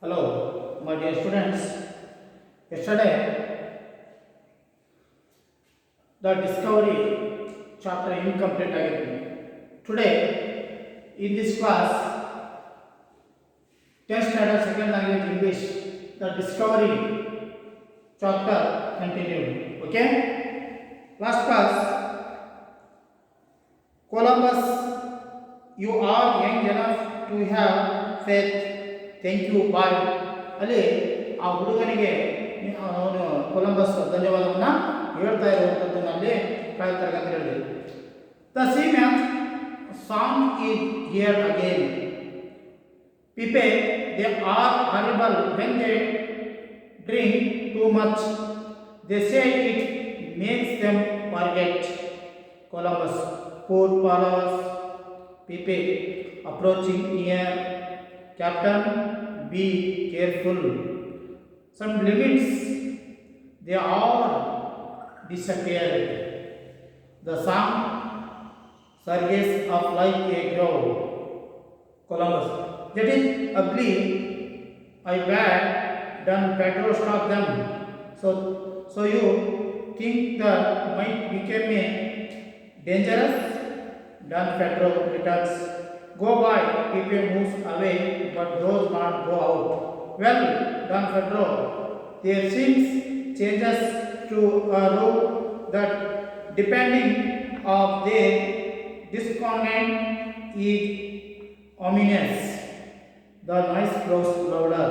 Hello, my dear students. Yesterday, the discovery chapter incomplete ಆಗಿತ್ತು. Today, in this class, 10th standard second language English, the discovery chapter continued. Okay? Last class, Columbus, you are young enough to have faith. Thank you boy ಅಲ್ಲಿ ಆ ಹುಡುಗನಿಗೆ ಅವನು Columbus ಧನ್ಯವಾದವನ್ನು ಹೇಳ್ತಾ ಇರುವಂಥದ್ದನ್ನು ಅಲ್ಲಿ ಕಳೆದ ತರಗತಿ ಹೇಳಿದೆ. The sea man song is here again Pepe they are horrible when they drink too much they say it makes them forget Columbus poor followers Pepe approaching near Captain, be careful. Some limits, they all disappeared. The song surges up like a crow. Columbus, that is ugly. I bad done Pedro stop them. So you think that might become a dangerous? Done Pedro returns. Go by, people moves away, but does not go out. Well done, Pedro. There seems changes to a rule that depending of their discontent is ominous. The noise grows louder.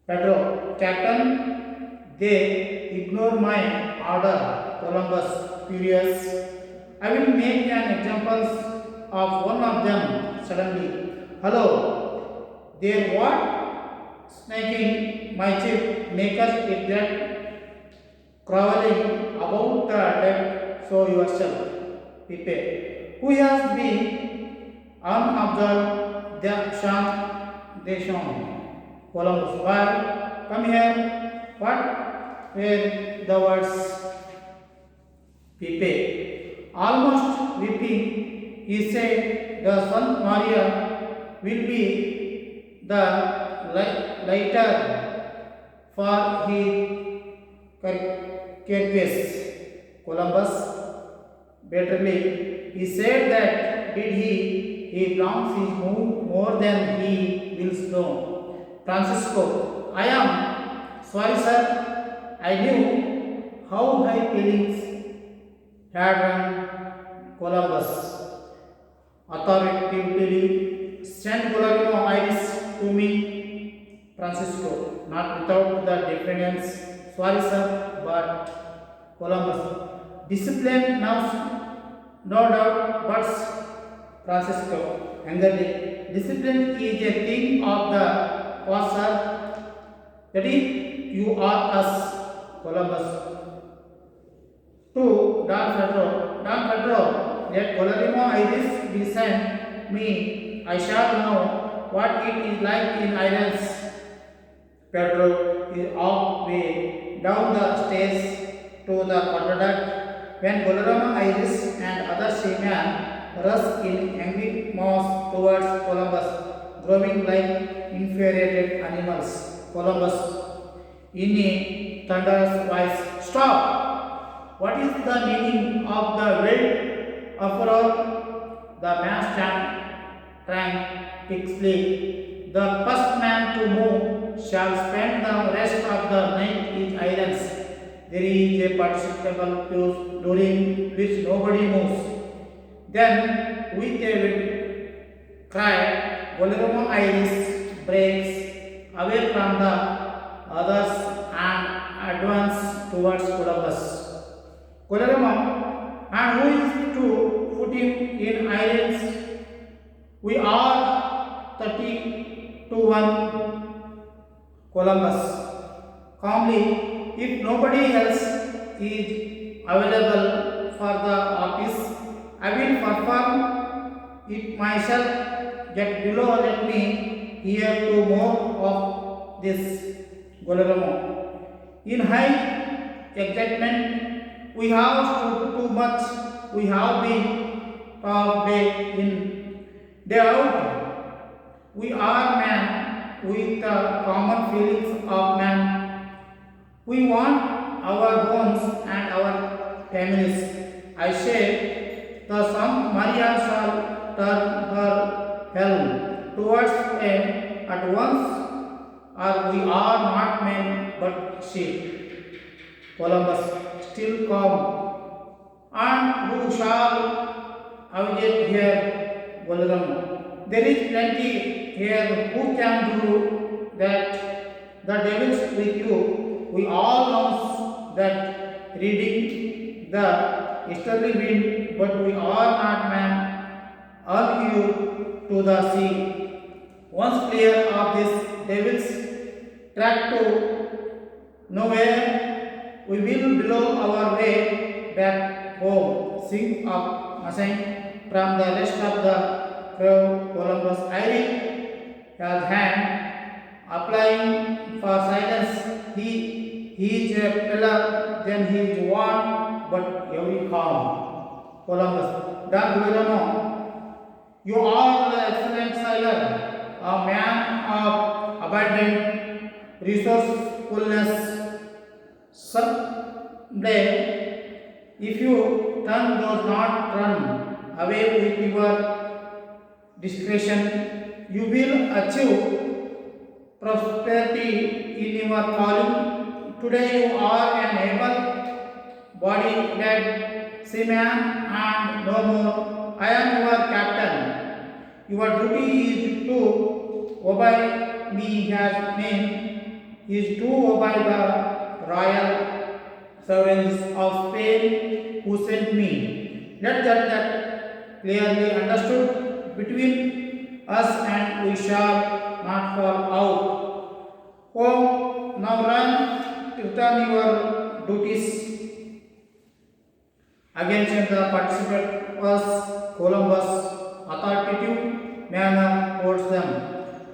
Pedro, Captain, they ignore my order. Columbus, furious. I will make an example of one of them suddenly. Hello, there what? Snaking my chip makers it that crawling about the deck, so yourself. Pipe, who has been unobserved, the shank, they shone. Columbus, why? Come here. What were the words? Pipe, almost weeping, he said, the Son Maria will be the lighter for his carcass. Columbus, bitterly, he said that did he promised his more than he will know. Francisco, I am sorry, sir. I knew how high feelings had run. Columbus, authoritatively send Guillermo Iris to me. Francisco, not without the difference. Sorry, sir, but Columbus, discipline now, no doubt, but Francisco, angrily, discipline is a thing of the past, sir. That is, you are us. Columbus, to Don Pedro, let Guillermo Iris be sent me. I shall know what it is like in islands. Pedro is halfway down the stairs to the quarterdeck when Guillermo Iris and other seamen rush in angry mass towards Columbus, growing like infuriated animals. Columbus, in a thunderous voice, stop! What is the meaning of the wild uproar? The man sprang quickly. The first man to move shall spend the rest of the night in islands. There is a participle clause during which nobody moves. Then, with a cry, Guillermo Iris breaks away from the others and advances towards Columbus. Guillermo, and who is to put him in irons? We are 30 to 1. Columbus, calmly, if nobody else is available for the office, I will perform it myself. Get below, let me hear two more of this. Guillermo, in high excitement, we have stood too much. We have been day in, day out. We are men with the common feelings of man. We want our homes and our families. I say, the son Maria shall turn her helm towards him at once, or we are not men but sheep. Columbus, still calm, and who shall avenge here, Bolram? There is plenty here who can do that. The devils with you. We all know that reading the easterly wind, but we are not man. All you to the sea. Once clear of this devil's track to nowhere, we will blow our way back home. Sing up, Masai, from the rest of the crowd. Columbus Irish has hand applying for silence. He is a pillar, then he is one, but every calm. Columbus, Dan Guerrero, you are the excellent sailor, a man of abundant resourcefulness. Someday, if you turn does not run away with your discretion, you will achieve prosperity in your calling. Today you are an able body led seaman and no more. I am your captain. Your duty is to obey me as name is to obey the royal sovereigns of Spain who sent me. Let that clearly understood between us and we shall not fall out. Home, now return your duties. Again, the participant was Columbus, authoritative manner towards them.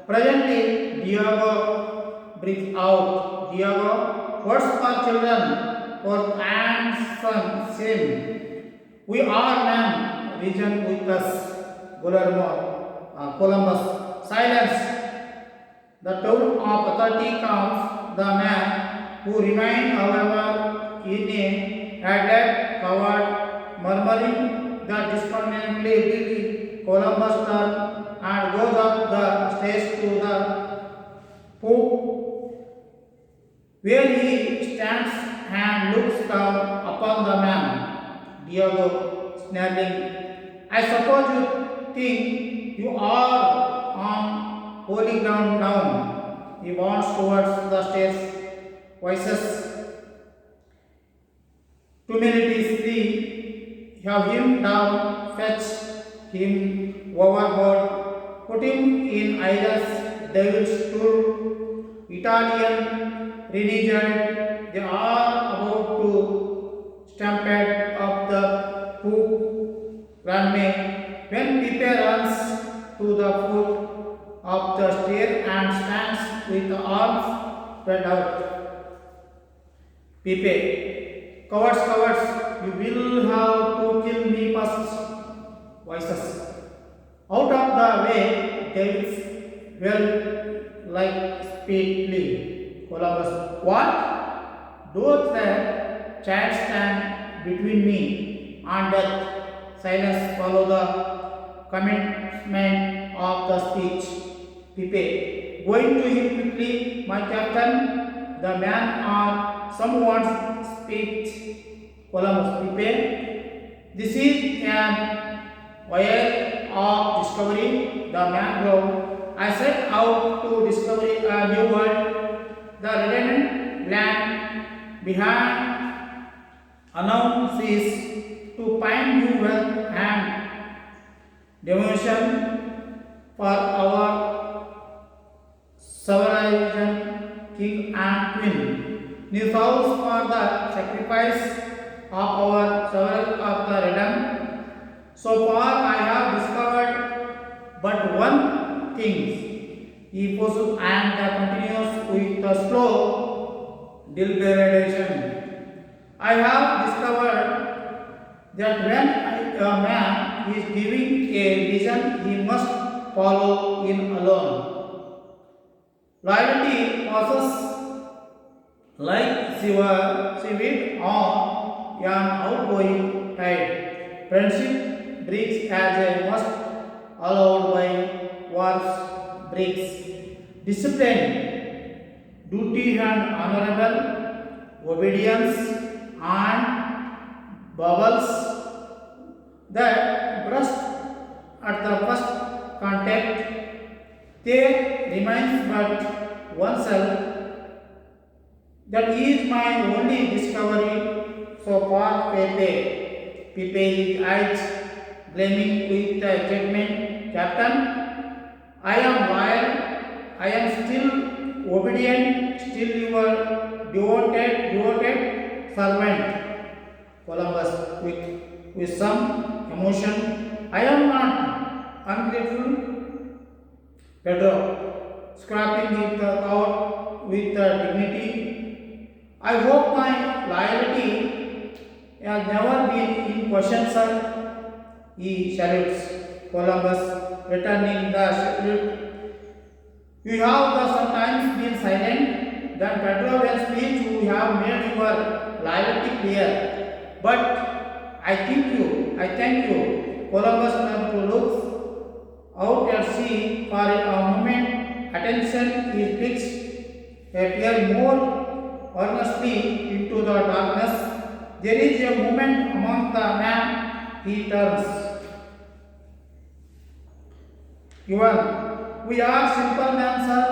Presently, Diego breathed out. Diego, words for children, for and son, same. We are men, reason with us. Guillermo, Columbus, silence. The tone of authority comes the man who remained, however, in a headlight covered, murmuring the discontentedly. Columbus turned and goes up the stairs to the poop, where he stands and looks down upon the man. Diego, snarling, I suppose you think you are on holy ground now. He wants towards the stairs. Voices tumultuously have him down, fetch him overboard, put him in Ida's devil's tour. Italian renegade, they are about to stampede up the poop runway when Pipe runs to the foot of the stair and stands with the arms spread out. Pipe, cowards, cowards, you will have to kill me first. Voices. Out of the way, devils well like speedily. Columbus, what? Those that child stand between me and death. Silence follow the commencement of the speech. Pipe, going to him quickly, my captain, the man or someone's speech. Columbus, Pipe, this is an voyage of discovery, the mangrove. I set out to discover a new world, the redundant land behind announces to find new wealth and devotion for our sovereign king and queen. New vows for the sacrifice of our sovereign of the redemption. So far I have discovered but one thing. He pursues and continues with the slow deliberation. I have discovered that when a man is giving a vision, he must follow in alone. Loyalty passes like seaweed on an outgoing tide. Friendship breaks as a must allowed by wars breaks. Discipline, duty and honorable obedience and bubbles that burst at the first contact. They reminds but oneself that is my only discovery so far. Pepe is eyes blaming with the judgment. Captain, I am loyal. I am still obedient. Still your devoted servant. Columbus with some emotion. I am not ungrateful. Pedro, scrapping it out with dignity. I hope my loyalty has never been in question, sir. He salutes Columbus, returning the salute. You have sometimes been silent. Then Pedro will speak. You have made your loyalty clear. But I thank you. Columbus turned to look out at sea for a moment. Attention is fixed, appear more earnestly into the darkness. There is a movement among the men. He turns. We are simple men, sir.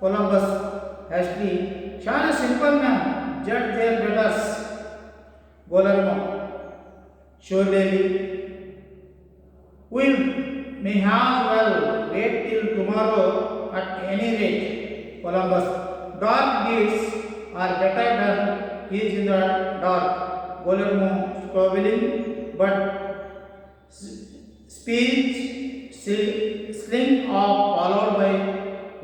Columbus hastily. Shall a simple man judge their betters? Guillermo. Surely we may as well wait till tomorrow at any rate. Columbus. Dark deeds are better than is in the dark. Guillermo struggling, but speech sling off followed by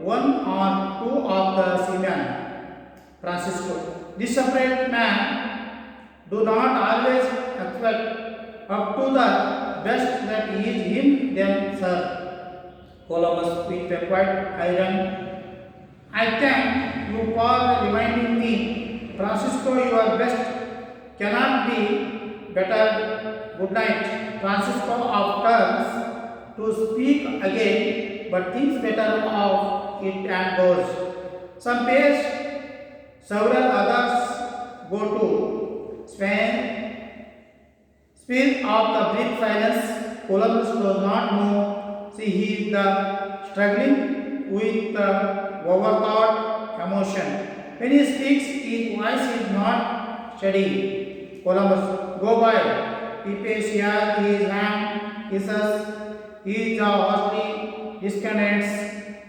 one or two of the seamen. Francisco. This separate man do not always expect up to the best that is in them, sir. Columbus with a quiet iron. I thank you for reminding me. Francisco, your best cannot be better. Good night. Francisco of turns to speak again, but thinks better of it and goes. Some pace, several others go to Spain. Speak of the brief silence. Columbus does not know. See, he is the struggling with the overthought emotion. When he speaks, his voice is not steady. Columbus, go by. He pays his hand, kisses. He is hastily disconnects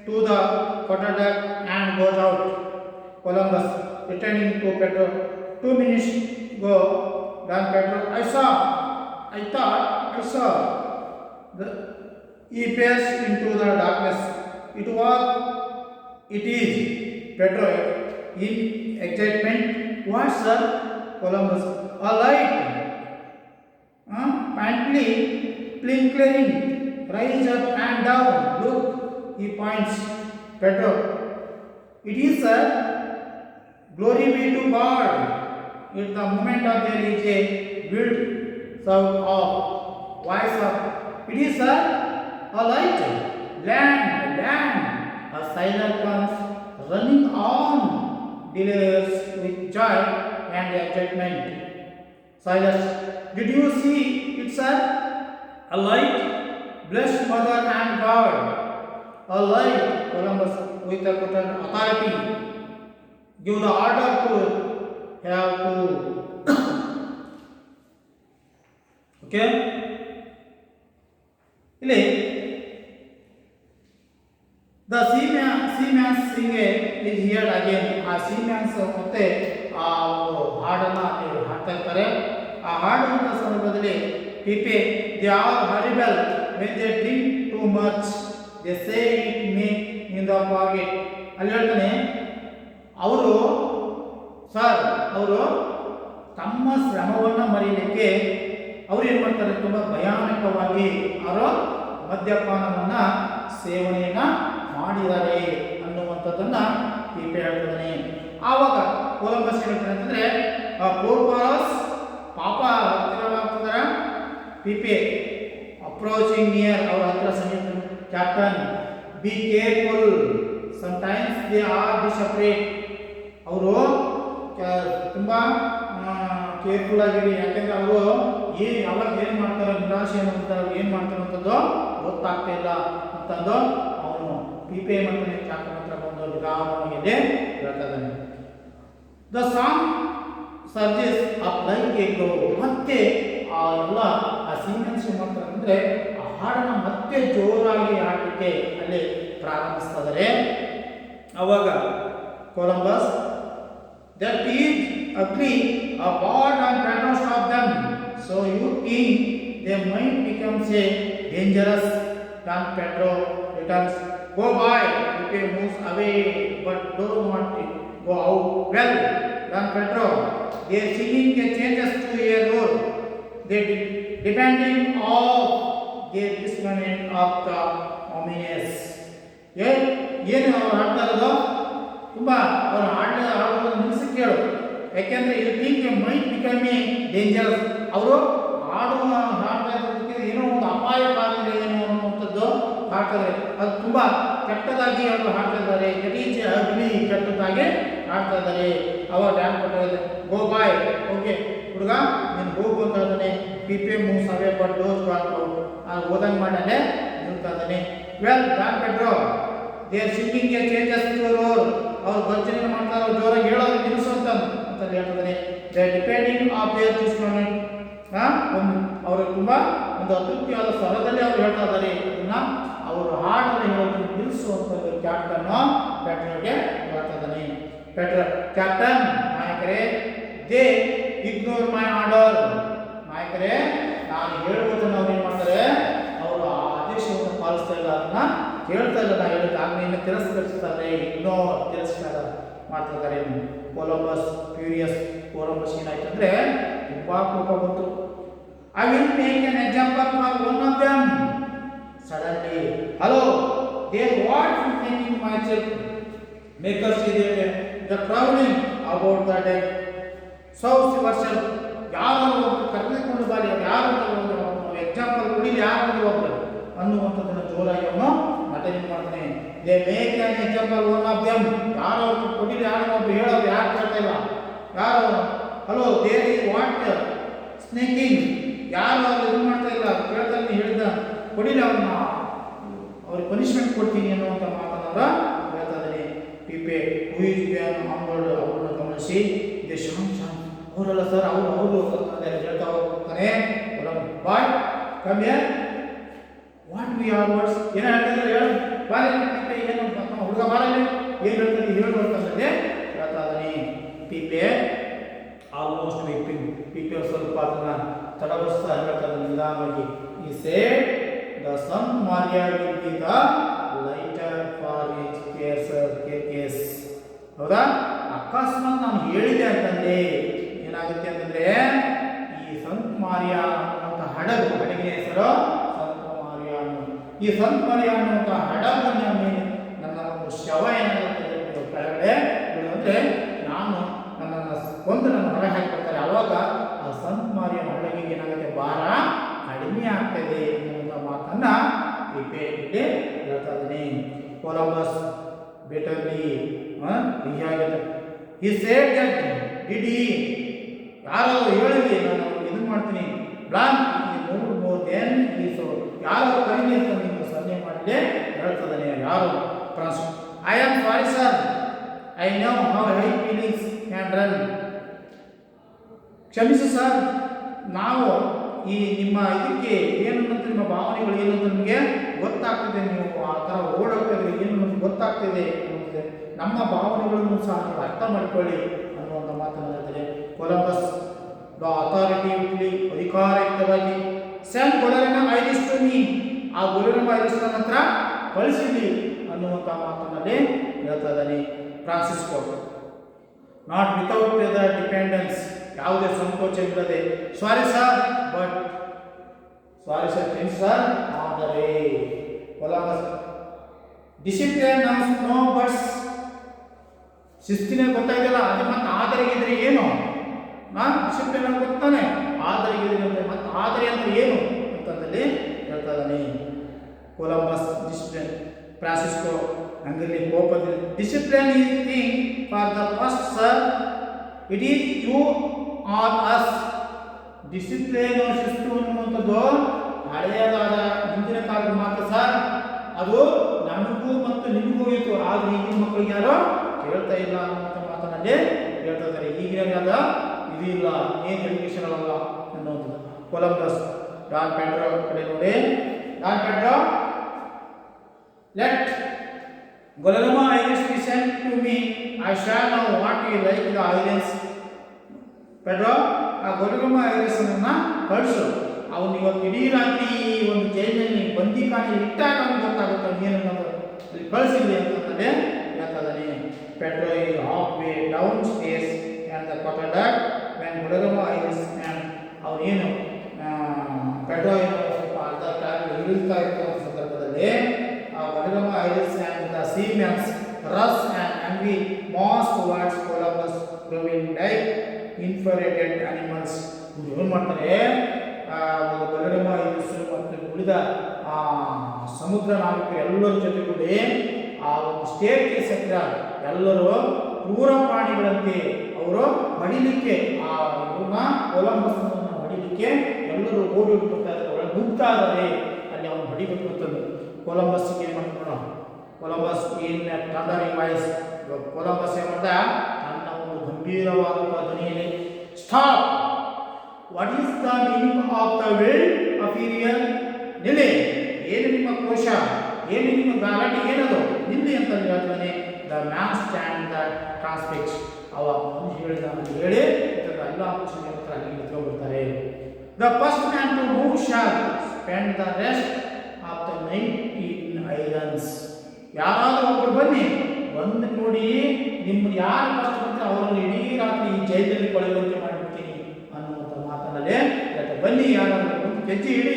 to the quarterdeck and goes out. Columbus, returning to Pedro. 2 minutes go. Then Pedro, I thought I saw. He passed into the darkness. It is. Pedro, in excitement. What, sir? Columbus, a light. Faintly twinkling. Rise up and down. Look, he points. Pedro, it is, sir. Glory be to God. At the moment of there is a wild sound of voice of, it is, sir, a light. Land. A sailor comes running on, delirious with joy and excitement. Silas, did you see it, sir? A light. Bless Mother and God. A light. Columbus with a certain authority. Give the order to have to okay ಇಲ್ಲಿ the seaman's singing is here again. ಆ seaman's ಮತ್ತೆ ಆ ಹಾಡನ್ನ ಹಾಡ್ತಾ ಇರ್ತಾರೆ. ಆ ಹಾಡುವಂತ ಸಂದರ್ಭದಲ್ಲಿ people they are horrible when they drink too much, they say it may in the pocket. ಅಲ್ಲಿ ಹೇಳ್ತಾನೆ ಅವರು ತಮ್ಮ ಶ್ರಮವನ್ನು ಮರೆಯಲಿಕ್ಕೆ ಅವರು ಏನು ಮಾಡ್ತಾರೆ, ತುಂಬ ಭಯಾನಕವಾಗಿ ಅವರು ಮದ್ಯಪಾನವನ್ನು ಸೇವನೆಯನ್ನು ಮಾಡಿದ್ದಾರೆ ಅನ್ನುವಂಥದ್ದು ಅಂತದನ್ನ ಪೀಪೆ ಹೇಳ್ತಿದ್ದಾನೆ. ಆವಾಗ ಕೊಲಂಬಸ್ ಹೇಳ್ತಾನೆ ಅಂತಂದ್ರೆ ಪೋರ್ಪಾಸ್ ಪಾಪ ಹತ್ತಿರವಾಗ್ತದಾರ ಪೀಪೆ ಅಪ್ರೋಚಿಂಗ್ ನಿಯರ್ ಅವ್ರ ಹತ್ರ ಸಮೀಪ captain be careful sometimes they are B separate ಅವರು ತುಂಬಾ ಕೇರ್ಫುಲ್ ಆಗಿರಿ ಯಾಕೆಂದ್ರೆ ಅವರು ಅವಾಗ ಏನು ಮಾಡ್ತಾರೋ ನಿರಾಶೆ ಮಾಡ್ತಾರೆ ಏನು ಮಾಡ್ತಾರೋ ಅಂತದ್ದು ಗೊತ್ತಾಗ್ತಾ ಇಲ್ಲ ಅಂತಂದು ಅವನು ಪೀಪೆ ಮಾಡ್ತಾನೆ ಕ್ಯಾಪ್ಟನ್ ಹತ್ರ ಬಂದು ನಿಧಾನವಾಗಿ ಹೇಳ್ತಾ ಇದ್ದಾನೆ. The song surges up like A grow ಮತ್ತೆ ಆ ಎಲ್ಲ ಆ ಸಿಂಗನ್ಸ್ ಮಾಡ್ತಾರೆ ಅಂದ್ರೆ ಆ ಹಾಡನ್ನ ಮತ್ತೆ ಜೋರಾಗಿ ಹಾಡಲಿಕ್ಕೆ ಅಲ್ಲಿ ಪ್ರಾರಂಭಿಸ್ತಾ ಇದ್ದಾರೆ. ಅವಾಗ Columbus that is agree a God and cannot stop them. So you think their mind becomes a dangerous. Don Pedro returns. Go by. Pepe moves away, but don't want to go out. Well, Don Pedro, their singing changes to a roar. They depending on their discriminant of the ominous. ಏನು ಅವ್ರು ಹಾಡ್ತಾ ಇರೋದು ತುಂಬ ಅವ್ರು ಹಾಡೋದನ್ನು ನಿಲ್ಲಿಸಿ ಕೇಳು. ಯಾಕೆಂದರೆ you think might become a dangerous. ಅವರು ಹಾಡ್ತಾ ಇರೋದಕ್ಕೆ ಏನೋ ಒಂದು ಅಪಾಯಕಾರಿ ಏನೋ ಅನ್ನುವಂಥದ್ದು ಹಾಡ್ತಾರೆ. ಅದು ತುಂಬ ಕೆಟ್ಟದಾಗಿ ಅವರು ಹಾಡ್ತಾ ಇದ್ದಾರೆ. ಗಲೀಜೆ ಅಗ್ನಿ ಕೆಟ್ಟದಾಗಿ ಹಾಡ್ತಾ ಇದ್ದಾರೆ. ಅವಾಗ ಡ್ಯಾನ್ ಕೊಟ್ಟಿದ್ದಾರೆ. ಗೋ ಬಾಯ್ ಓಕೆ ಹುಡುಗ ನೀನು ಹೋಗು ಅಂತ ಇದ್ದಾನೆ. Pepe moves away but does ಓದಂಗೆ ಮಾಡಲೇ ನಿಲ್ತಾ ಇದ್ದಾನೆ. Well Dan Pedro their singing changes to roll ಅವ್ರು ಗರ್ಜನೆ ಮಾಡ್ತಾರೆ ಜೋರಾಗಿ ಹೇಳೋದು ನಿಲ್ಲಿಸು ಅಂತ ಹೇಳ್ತಾರೆ. They depending of their discriminate ಅವರು ತುಂಬ ಒಂದು ಅತೃಪ್ತಿಯಾದ ಸ್ವರದಲ್ಲಿ ಅವ್ರು ಹೇಳ್ತಾ ಇದ್ದಾರೆ. ಅದನ್ನ ಅವರು ಹಾಡನ್ನು ಹೇಳೋದು ನಿಲ್ಲಿಸು ಅಂತ ಕ್ಯಾಪ್ಟನ್ ಪೆಟ್ರೋಗೆ ಹೇಳ್ತಾ ಇದ್ದಾನೆ. ಕ್ಯಾಪ್ಟನ್ ನಾಯಕರೇ ದೇ ಇಗ್ನೋರ್ ಮೈ ಆರ್ಡರ್. ನಾಯಕರೇ ನಾನು ಹೇಳುವುದನ್ನು ಅವ್ರು ಏನು ಮಾಡ್ತಾರೆ ಅವರು ಆ ಆದೇಶವನ್ನು ಪಾಲಿಸ್ತಾ ಇಲ್ಲ, ಅದನ್ನ ಕೇಳ್ತಾ ಇಲ್ಲ. ನಾನು ಹೇಳಿದ ಆಜ್ಞೆಯನ್ನು ತಿರಸ್ಕರಿಸ್ತಾರೆ. ಇನ್ನೂ ತಿರಸ್ಕಾರ ಮಾಡ್ತಾ ಇದ್ದಾರೆ. Columbus furious. ಕೊಲಂಬಸ್ ಏನಾಯ್ತು ಅಂದರೆ ತುಂಬ ಕೋಪ ಬಂತು. I will make an example for one of them. Suddenly hello there what you thinking myself make us see the crowding about the dead sauce version. ಯಾರು ಕರೆದುಕೊಂಡು ಬಾರಿ ಯಾರು ಎಕ್ಸಾಂಪಲ್ ಕೊಡಿ ಯಾರು ಹೋಗ್ತಾರೆ ಅನ್ನುವಂಥದ್ದನ್ನು ಜೋರಾಗಿ ಅವನು ನಟನೆ ಮಾಡ್ತಾನೆ. They make an example one of them. ಯಾರು ಕೊಟ್ಟಿಲ್ಲ ಯಾರು ಒಬ್ಬರು ಹೇಳೋದು ಯಾರು ಕೇಳ್ತಾ ಇಲ್ಲ. ಯಾರು ಹಲೋ ದೇರ್ ಇಸ್ ವಾಟ್ ಸ್ನೇಕಿಂಗ್. ಯಾರು ಅವ್ರು ಇದು ಮಾಡ್ತಾ ಇಲ್ಲ ಕೇಳ್ತಾ ಹೇಳಿದ ಕೊಡಿಲ್ಲ ಅವ್ರನ್ನ ಅವ್ರಿಗೆ ಪನಿಷ್ಮೆಂಟ್ ಕೊಡ್ತೀನಿ ಅನ್ನುವಂಥ ಮಾತನಾದ ಹೇಳ್ತಾ ಇದ್ದೀನಿ. Pepe who is ban onward ಅವರನ್ನು ಗಮನಿಸಿ ಇದೆ ಶಾಂತ್ ಅವರಲ್ಲ ಸರ್ ಅವರು ಹೇಳ್ತಾ ಹೋಗ್ತಾನೆ. Boy come here what we are words ಏನು ಹೇಳ್ತಿದ್ದಾರೆ ಹೇಳು ಬಾರಿ ಏನು ಹುಡುಗ ಬಾರಲ್ಲಿ ಏನು ಹೇಳ್ತಾರೆ ಹೇಳು ಅಂತಂದ್ರೆ ಹೇಳ್ತಾ ಇದ್ದಾನೆ. ಪೀಪೆ ಆಲ್ಮೋಸ್ಟ್ ವೀಪಿಂಗ್. ಪೀಪೆ ಸ್ವಲ್ಪ ಅದನ್ನ ತಡವಸ್ತಾ ಹೇಳ್ತಾ ಇದ್ದಾನೆ ನಿಧಾನವಾಗಿ. ಈ said the son Maria will be the lighter for his case. ಹೌದಾ ಅಕಸ್ಮಾತ್ ನಾನು ಹೇಳಿದೆ ಅಂತಂದ್ರೆ ಏನಾಗುತ್ತೆ ಅಂತಂದ್ರೆ ಈ ಸಂತ್ ಮಾರಿಯಾ ಅನ್ನುವಂಥ ಹಡಗಿನ ಹೆಸರು ಈ ಸಂತ್ ಮಾರಿಯಾ ಅನ್ನುವಂಥ ಹಡಗನ್ನ ಮೇಲೆ ನನ್ನ ಒಂದು ಶವ ಏನಾಗುತ್ತೆ ಕೆಳಗಡೆ ಬಿಡುವಂದ್ರೆ ನಾನು ನನ್ನನ್ನು ಕೊಂದು ನನ್ನ ಹೊರಗೆ ಹಾಕಿಕೊಡ್ತಾರೆ. ಆವಾಗ ಆ ಸಂತ್ ಮಾರಿಯಾ ಹಡಗಿಗೆ ಏನಾಗುತ್ತೆ ಭಾರ ಕಡಿಮೆ ಆಗ್ತದೆ ಅನ್ನುವಂಥ ಮಾತನ್ನ ಪೀಪೆ ಇಲ್ಲಿ ಹೇಳ್ತಾ ಇದ್ದೀನಿ. ಕೊಲಂಬಸ್ ಬೆಟರ್ಲಿ ಹೀಗಾಗುತ್ತೆ. ಈ ಸೇಡ್ ದಟ್ ಡಿಡ್ ಹಿ ಯಾರೋ ಹೇಳಿದೆ ನಾನು ಇದು ಮಾಡ್ತೀನಿ ಬ್ಲಾನ್ ಮೋರ್ ದೆನ್ ಈ ಸೊ ಯಾರೋ ಕಡಿಮೆ ಅಂತ ನೀವು ಸನ್ನೆ ಮಾಡಲಿ ಹೇಳ್ತದಾನೆ. ಯಾರು France I am sorry sir I know how high feelings can run. ಕ್ಷಮಿಸಿ ಸರ್ ನಾವು ಈ ನಿಮ್ಮ ಇದಕ್ಕೆ ಏನು ನಿಮ್ಮ ಭಾವನೆಗಳು ಏನು ಅಂತ ನಿಮಗೆ ಗೊತ್ತಾಗ್ತಿದೆ. ನೀವು ಆ ಥರ ಓಡೋಗ್ತಿದ್ರೆ ಏನು ನಮಗೆ ಗೊತ್ತಾಗ್ತಿದೆ ಅನ್ನೋದು ನಮ್ಮ ಭಾವನೆಗಳನ್ನು ಸಹ ನೀವು ಅರ್ಥ ಮಾಡ್ಕೊಳ್ಳಿ ಅನ್ನುವಂಥ ಮಾತನ್ನು ಹೇಳ್ತಾರೆ. ಕೊಲಂಬಸ್ ದ ಅಥಾರಿಟಿ ಅಧಿಕಾರಯುಕ್ತವಾಗಿ ಸೆಂಡ್ ಗೊಲೆರನ್ನ ಐರಿಸ್ಟು ಮೀ. ಆ ಗೊಲೆರನ್ನ ಐರಿಸ್ಟ ನಂತರ ಕಳಿಸಿದಿ ಅನ್ನುವಂಥ ಮಾತನ್ನಲ್ಲಿ ಹೇಳ್ತಾ ಇದ್ದಾನೆ. Francisco not without the dependence ಯಾವುದೇ ಸಂಕೋಚವಿಲ್ಲದೆ sorry sir but sorry sir things sir ಆದರೆ ಕೊಲಂಬಸ್ ಡಿಸಿಪ್ಲಿನ್ ನೋ ಬಟ್ಸ್ ಶಿಸ್ತಿನ ಗೊತ್ತಾಗಿಲ್ಲ, ಅದು ಮತ್ತೆ ಆದರೆ ಇದ್ರೆ ಏನು? ಡಿಸಿಪ್ಲಿನ್ ಗೊತ್ತಾನೆ, ಆದರೆ ಇದ್ರೆ ಅಂತ ಮತ್ತೆ ಆದರೆ ಅಂದ್ರೆ ಏನು ಅಂತಂದಲ್ಲಿ ಹೇಳ್ತಾ ಇದ್ದಾನೆ. ಕೊಲಂಬಸ್ ಡಿಸಿಪ್ಲಿನ್, ಫ್ರಾನ್ಸಿಸ್ಕೋ ಹಂಗಲ್ಲಿ ಕೋಪದ discipline is thing for the first sir, it is you are us. Discipline ಶಿಸ್ತು ಅನ್ನುವಂಥದ್ದು ಹಳೆಯದಾದ ಹಿಂದಿನ ಕಾಲದ ಮಾತು ಸರ್, ಅದು ನಮಗೂ ಮತ್ತು ನಿಮಗೂ ಇತ್ತು, ಆದರೆ ಈಗಿನ ಮಕ್ಕಳಿಗೆ ಯಾರೋ ಕೇಳ್ತಾ ಇಲ್ಲ ಅನ್ನುವಂಥ ಮಾತನಲ್ಲಿ ಹೇಳ್ತಾ ಇದ್ದಾರೆ. ಈಗಿನ ಕಾಲ ಇದು ಇಲ್ಲ, ಏನು ಎಜುಕೇಶನ್ ಅಲ್ಲ ಅನ್ನೋದು. ಕೊಲಂಬಸ್ ಡಾನ್ ಪೆಡ್ರೋ ಕಡೆ ನೋಡಿ, Don Pedro let Guillermo Iris be sent to me, I shall know what you like the islands. Pedro ಆ ಗುಲ್ಲೆರ್ಮೋ ಐರಿಸ್ ಅನ್ನ ಕಳಿಸು, ಅವನು ಇವತ್ತು ಇಡೀ ರಾತ್ರಿ ಒಂದು ಜೈಲಿನಲ್ಲಿ ಬಂದಿಖಾನೆ ಇಟ್ಟಾಗ ಅವನಿಗೆ ಗೊತ್ತಾಗುತ್ತೆ ಏನನ್ನೋದು, ಅಲ್ಲಿ ಕಳಿಸಿದ್ವಿ ಅಂತಂದರೆ ಹೇಳ್ತಾನೆ. ಪೆಡ್ರೋ ಈ halfway down stairs and the quarterdeck when Guillermo Ires and ಅವನೇನು ಪೆಡ್ರೋ ಏನು ಸ್ವಲ್ಪ ಅರ್ಧ ಕಾಲು ಇಳಿಸ್ತಾ ಇರೋ ಸಂದರ್ಭದಲ್ಲಿ ಆ Guillermo Ires and the seamen's rush and angry mass towards Columbus growling like infuriated animals. ಏನು ಮಾಡ್ತಾರೆ, ಗುಲ್ಲೆರ್ಮೋ ಐರಿಸ್ ಮತ್ತು ಉಳಿದ ಸಮುದ್ರ ನಾವಿಕರು ಎಲ್ಲರ ಜೊತೆಗೂಡಿ ಆ ಒಂದು ಸ್ಟೇಟ್ ಕೇಸ್ ಹತ್ತಿರ ಎಲ್ಲರೂ ಕ್ರೂರ ಪ್ರಾಣಿಗಳಂತೆ ಅವರು ಹೊಡಿಲಿಕ್ಕೆ ಆ ಇವ್ರನ್ನ ಕೊಲಂಬಸ್ನ ಹೊಡಿಲಿಕ್ಕೆ ಎಲ್ಲರೂ ಓಡಿ ಹೋಗ್ತಾ ಇದ್ದಾರೆ, ಒಳಗೆ ನುಗ್ತಾ ಇದ್ದಾರೆ, ಅಲ್ಲಿ ಅವನು ಹೊಡಿಬೇಕು ಅಂತಂದು. ಕೊಲಂಬಸ್ಗೆ ಏನು ಮಾಡ್ತಾನೋ, Columbus in thundering voice, Columbus ಏನು ಮಾಡ್ತಾ ತನ್ನ ಒಂದು ಗಂಭೀರವಾದ ಧ್ವನಿಯಲ್ಲಿ stop, what is the meaning of the world ಅಫೀರಿಯಲ್, ನಿಲ್ಲಿ, ಏನು ನಿಮ್ಮ ಕೋಶ, ಏನು ನಿಮ್ಮ ಗಲಾಟೆ, ಏನದು ನಿಲ್ಲಿ ಅಂತ ಹೇಳ್ತಾನೆ. The man stand the transfix, ಅವ ಮನುಷ್ಯ ಹೇಳಿದ ಹೇಳಿ ಎಲ್ಲ ಮನುಷ್ಯನ ಹತ್ರ ಅಲ್ಲಿ ನಿಂತ್ಕೊಂಡ್ಬಿಡ್ತಾರೆ. The first man to move shall spend the rest of the night in islands. ಯಾರಾದರೂ ಒಬ್ಬರು ಬನ್ನಿ, ಬಂದು ನೋಡಿ ನಿಮ್ಮನ್ನು ಯಾರು ಫಸ್ಟ್ ಬರ್ತಾರೆ ಅವರನ್ನು ಇಡೀ ರಾತ್ರಿ ಈ ಜೈಲಲ್ಲಿ ಕೊಳೆಯುವಂತೆ ಮಾಡಿಬಿಡ್ತೀನಿ ಅನ್ನುವಂಥ ಮಾತನ್ನಲ್ಲಿ ಹೇಳ್ತಾರೆ. ಬನ್ನಿ ಯಾರಾದರೂ ಒಂದು ಕೆಜ್ಜೆ ಇಡಿ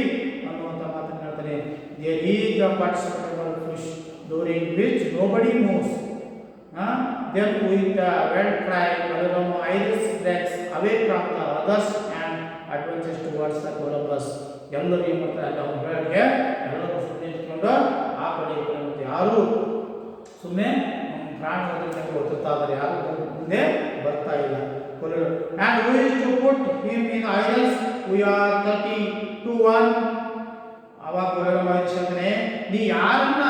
ಅನ್ನುವಂಥ ಮಾತನ್ನು ಹೇಳ್ತಾನೆ. There is the participatable fish during which nobody moves. Then with the well cry, Guillermo Iris breaks away from the others and advances towards the Columbus. ಎಲ್ಲರೂ ಏನು ಮಾಡ್ತಾರೆ, ಅಲ್ಲಿ ಅವ್ನು ಹೇಳಿಗೆ ಎಲ್ಲರೂ ಸುಮ್ಮನೆ ನಿಂತ್ಕೊಂಡು ಆ ಕಡೆ ಈ ಕಡೆ ಮತ್ತು ಯಾರೂ ಸುಮ್ಮನೆ ಪ್ರಾಣ ಹೋದ್ರೆ ಓದುತ್ತಾ ಇದ್ದಾರೆ, ಯಾರು ಮುಂದೆ ಬರ್ತಾ ಇಲ್ಲ. And who is to put him in irons? We are 30-1. ಅವಾಗ ಗುಲ್ಲೆರ್ಮೋ ಐರಿಸ್ ಹೇಳ್ತಾನೆ, ನೀ ಯಾರನ್ನ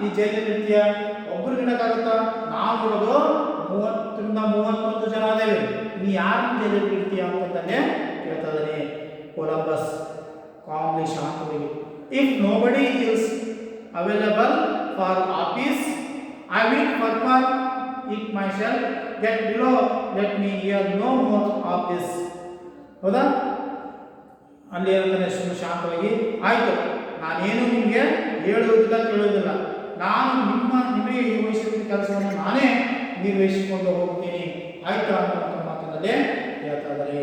ಈ ಜೈಲಲ್ಲಿ ಇರ್ತೀಯ, ಒಬ್ಬರು ಇಡಕ್ಕಾಗುತ್ತಾ, ನಾವು ಇರೋದು 30-31 ಜನ ಅದೇವೆ, ನೀ ಯಾರನ್ನ ಜೈಲಲ್ಲಿ ಇರ್ತೀಯ ಅಂತಂದಾನೆ ಹೇಳ್ತಾ ಇದ್ದಾನೆ. ಕೊಲಂಬಸ್ ಕಾಮ್ಲಿ ಶಾಂತವಾಗಿ, if nobody is available for office I will perform it myself, get below, let me hear no more of this. ಹೌದಾ, ಅಲ್ಲಿ ಹೇಳ್ತಾನೆ ಸುಮ್ಮನೆ ಶಾಂತವಾಗಿ, ಆಯಿತು ನಾನೇನು ನಿಮಗೆ ಹೇಳುವುದಿಲ್ಲ ಕೇಳುವುದಿಲ್ಲ, ನಾನು ನಿಮಗೆ ನಿರ್ವಹಿಸಿದ ಕೆಲಸವನ್ನು ನಾನೇ ನಿರ್ವಹಿಸಿಕೊಂಡು ಹೋಗ್ತೀನಿ ಆಯಿತಾ ಅನ್ನುವಂಥ ಮಾತಿನಲ್ಲೇ ಹೇಳ್ತಾ ಇದ್ದಾರೆ.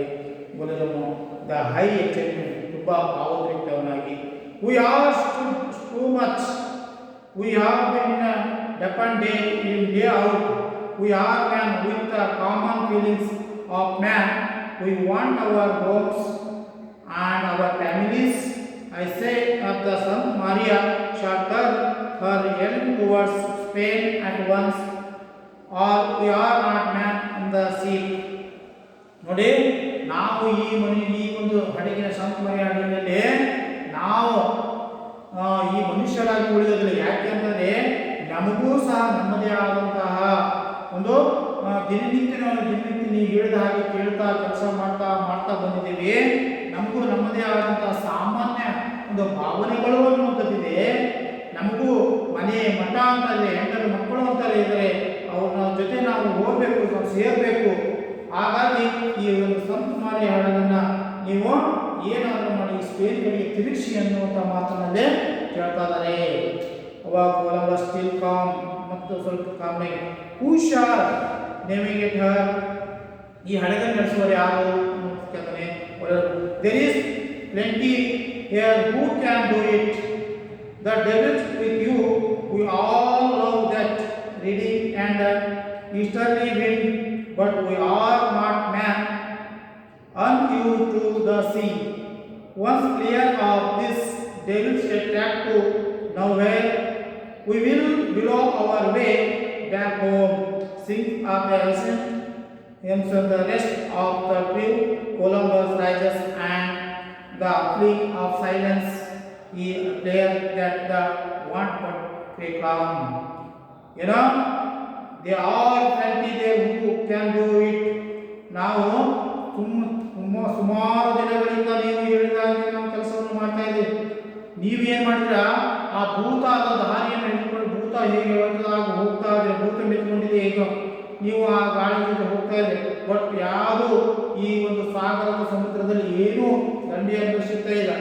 ಗುಲ್ಲೆರ್ಮೋ ದ ಹೈ ಎಕ್ಸೈಟ್ಮೆಂಟ್, ತುಂಬ ಭಾವೋದ್ರಿಕ್ತವನಾಗಿ, we are too much, we have been depend day in day out, we are man with the common feelings of man, we want our homes and our families. I say of the son Maria shall turn her head towards Spain at once, or we are not man in the sea. ನೋಡಿ, ನಾವು ಈ ಒಂದು ಹಡಗಿನ ಸಂತ ಮರಿಯ ಹಡಗಿನಲ್ಲಿ ನಾವು ಈ ಮನುಷ್ಯರಾಗಿ ಉಳಿಯೋದಿಲ್ಲ. ಯಾಕೆ ಅಂತಂದರೆ ನಮಗೂ ಸಹ ನಮ್ಮದೇ ಆದಂತಹ ಒಂದು ದಿನನಿತ್ಯ ನೀವು ಹೇಳಿದ ಹಾಗೆ ಕೇಳ್ತಾ ಕೆಲಸ ಮಾಡ್ತಾ ಬಂದಿದ್ದೀವಿ. ನಮಗೂ ನಮ್ಮದೇ ಆದಂತಹ ಸಾಮಾನ್ಯ ಒಂದು ಭಾವನೆಗಳು ಅನ್ನುವಂಥದ್ದಿದೆ. ನಮಗೂ ಮನೆ ಮಠ ಅಂತಲೇ ಹೆಂಡರು ಮಕ್ಕಳು ಅಂತಲೇ ಇದ್ದಾರೆ, ಅವ್ರ ಜೊತೆ ನಾವು ಹೋಗಬೇಕು, ನಾವು ಸೇರಬೇಕು. ಹಾಗಾಗಿ ಈ ಒಂದು ಸಂತ ಮಾರಿಯ ಹಡಗನ್ನು ನೀವು ಏನಾದರೂ ಮಾಡಿ ಸ್ಪೇನ್ ಕಡೆಗೆ ತಿರುಗಿಸಿ ಅನ್ನುವಂಥ ಮಾತನ್ನಲ್ಲೇ ಕೇಳ್ತಾ ಇದ್ದಾರೆ. ಅವಾಗ ಕೊಲಂಬಸ್ ಸ್ಟಿಲ್ ಕಾಮ್, ಮತ್ತು ಸ್ವಲ್ಪ ಕಾಮ್ನಾಗಿ, ಹೂ ಶಾಲ್ ನೇವಿಗೇಟ್ ಹರ್, ಈ ಹಡಗನ್ನು ನಡೆಸುವರು ಯಾರು ಕೇಳ್ತಾನೆ. There is plenty here, who can do it, the devil with you, we all love that reading and easterly wind, but we are not men, unused to the sea. Once clear of this devil's attack to nowhere, we will below our way back home. Sing of the ancient hymns and the rest of the crew. Columbus rises and the fling of silence he declared that the want but calm. You know, there are plenty there who can do it. ನಾವು ಸುಮಾರು ದಿನಗಳಿಂದ ನೀವು ಹೇಳಿದಾಗೆ ನಾವು ಕೆಲಸವನ್ನು ಮಾಡ್ತಾ ಇದ್ದೀವಿ. ನೀವೇನು ಮಾಡಿದ್ರ ಆ ಭೂತದ ದಾರಿಯನ್ನು ಹಿಡ್ಕೊಂಡು ಭೂತ ಹೇಗೆ ಹೋಗ್ತಾ ಇದ್ರೆ ಭೂತ ಮೆತ್ಕೊಂಡಿದೆ ಈಗ ನೀವು ಆ ಗಾಳಿ ಜೊತೆ ಹೋಗ್ತಾ ಇದ್ರೆ ಬಟ್ ಯಾವುದು ಈ ಒಂದು ಸಾಗರದ ಸಮುದ್ರದಲ್ಲಿ ಏನೂ ದಂಡಿಯನ್ನು ಸಿಗ್ತಾ ಇಲ್ಲ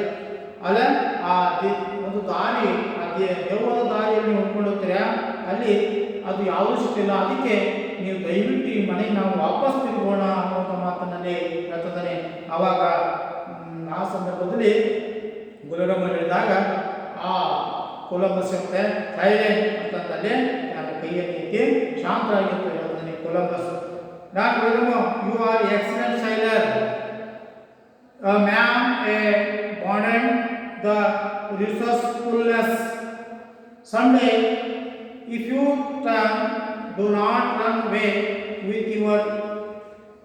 ಅಲ್ಲ. ಆ ಒಂದು ದಾರಿ ಆ ದೆವ್ವದ ದಾರಿಯಲ್ಲಿ ಹೊಂದ್ಕೊಂಡು ಹೋಗ್ತೀರಾ ಅಲ್ಲಿ ಅದು ಯಾವುದೂ ಸಿಗ್ತಿಲ್ಲ. ಅದಕ್ಕೆ ನೀವು ದಯವಿಟ್ಟು ಈ ಮನೆಗೆ ನಾವು ವಾಪಸ್ ತಿರುಗೋಣ ಅನ್ನುವಂಥ ಮಾತನ್ನಲ್ಲಿ ಹೇಳ್ತಿದ್ದಾನೆ. ಆವಾಗ ಆ ಸಂದರ್ಭದಲ್ಲಿ ಗುರುರಮ್ಮ ಹೇಳಿದಾಗ ಆ ಕೊಲಂಬಸ್ ಇರುತ್ತೆ ಸೈಲೆಂಟ್ ಅಂತಂದಲ್ಲಿ ನಾನು ಕೈಯಲ್ಲಿ ಎತ್ತಿ ಶಾಂತರಾಗಿ ಅಂತ ಹೇಳ್ತಾನೆ ಕೊಲಂಬಸ್. ನಾನು ಗುರುರಮ್ಮ you are excellent sailor, a man abandoned the resourcefulness. Someday, if you turn, do not run away with your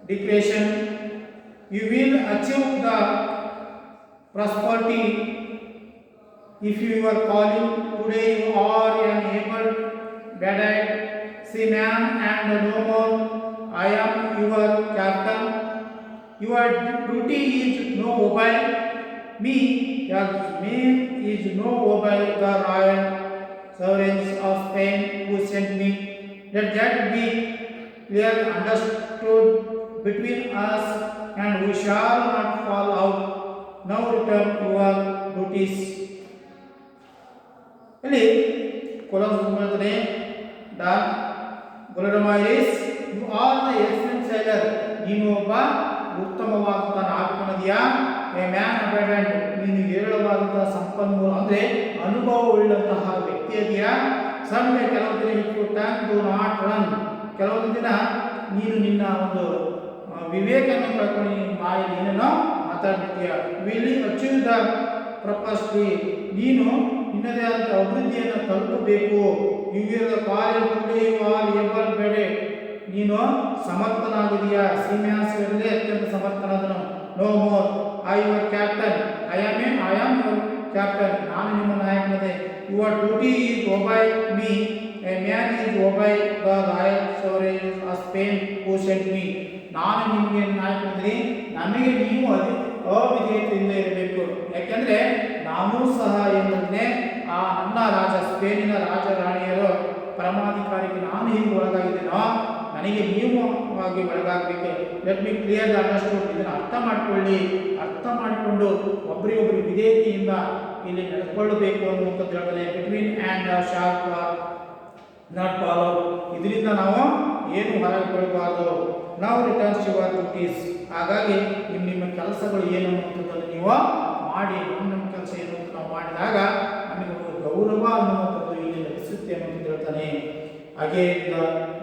depression. You will achieve the prosperity. If you are calling today, you are an able bodied seaman and no more. I am your captain. Your duty is no obey me. Your name is no obey the royal sovereigns of Spain who sent me. Let that be clearly understood between us, and we shall not fall out. Now return your duties. ಇಲ್ಲಿ Columbus ಹೇಳ್ತಾನೆ Don Guillermo Ires you are the excellent sailor. ನೀನು ಒಬ್ಬ ಉತ್ತಮವಾದಂಥ ನಾವಿಕನದಿಯ A man ಅಬೈಡೆಂಟ್. ನೀನು ಹೇರಳವಾದಂತಹ ಸಂಪನ್ಮೂಲ ಅಂದರೆ ಅನುಭವವುಳ್ಳಂತಹ ವ್ಯಕ್ತಿಯದಿಯ. ಸಮ್ಯ ಕೆಲವು ದಿನ ಇಟ್ಟು ಟೈಮ್ ಟು ನಾಟ್ ರನ್. ಕೆಲವೊಂದು ದಿನ ನೀನು ನಿನ್ನ ಒಂದು ವಿವೇಕವನ್ನು ಕಳ್ಕೊಂಡು ನೀನು ಮಾಯಲ್ಲಿ ಏನೇನೋ ಮಾತಾಡ್ತೀಯ. Will achieve the prosperity. ನೀನು ನಿನ್ನದೇ ಆದ ಅಭಿವೃದ್ಧಿಯನ್ನು ತಲುಪಬೇಕು. You will call today you are able bodied. ನೀನು ಸಮರ್ಥನಾಗಿದೆಯಾ. ಸೀಮ್ಯಾನ್ಸ್ಗಳಲ್ಲಿ ಅತ್ಯಂತ ಸಮರ್ಥನಾದನು. No more I your captain. I am your captain. ನಾನು ನಿಮ್ಮ ನಾಯಕನದೆ. Your duty is obey me. A man is obey the royal sovereign of Spain who sent me. ನಾನು ನಿಮಗೆ ನಾಯಕನಿದ್ದೀನಿ, ನನಗೆ ನೀವು ಅವಿಧೇಯತೆಯಿಂದ ಇರಬೇಕು. ಯಾಕೆಂದರೆ ನಾನೂ ಸಹ ಏನಂದರೆ ಆ ನನ್ನ ರಾಜ ಸ್ಪೇನಿನ ರಾಜರಾಣಿಯರು ಪರಮಾಧಿಕಾರಿಗೆ ನಾನು ಹೇಗೆ ಒಳಗಾಗಿದ್ದೀನೋ ನನಗೆ ನೀವು ಆಗಿ ಒಳಗಾಗಬೇಕು. Let me clear understood. ಇದನ್ನು ಅರ್ಥ ಮಾಡಿಕೊಳ್ಳಿ. ಅರ್ಥ ಮಾಡಿಕೊಂಡು ಒಬ್ಬರಿಗೊಬ್ಬರು ವಿಧೇಯತೆಯಿಂದ ಇಲ್ಲಿ ನಡೆದುಕೊಳ್ಳಬೇಕು ಅನ್ನುವಂಥದ್ದು ಹೇಳ್ತಾರೆ. Between and sharp not follow. ಇದರಿಂದ ನಾವು ಏನು ಹೊರಗೆ ಬೀಳಬಾರ್ದು. ನಾವು ರಿಟರ್ನ್ಸ್ ಯುವರ್ ಡ್ಯೂಟೀಸ್. ಹಾಗಾಗಿ ನಿಮ್ಮ ಕೆಲಸಗಳು ಏನು ಅನ್ನುವಂಥದ್ದನ್ನು ನೀವು ಮಾಡಿ ನಮ್ಮ ಕೆಲಸ ಏನು ಅಂತ ನಾವು ಮಾಡಿದಾಗ ನಮಗೆ ಒಂದು ಗೌರವ ಅನ್ನುವಂಥದ್ದು ಇಲ್ಲಿ ಲಭಿಸುತ್ತೆ ಅನ್ನೋದು ಹೇಳ್ತಾನೆ. ಹಾಗೆ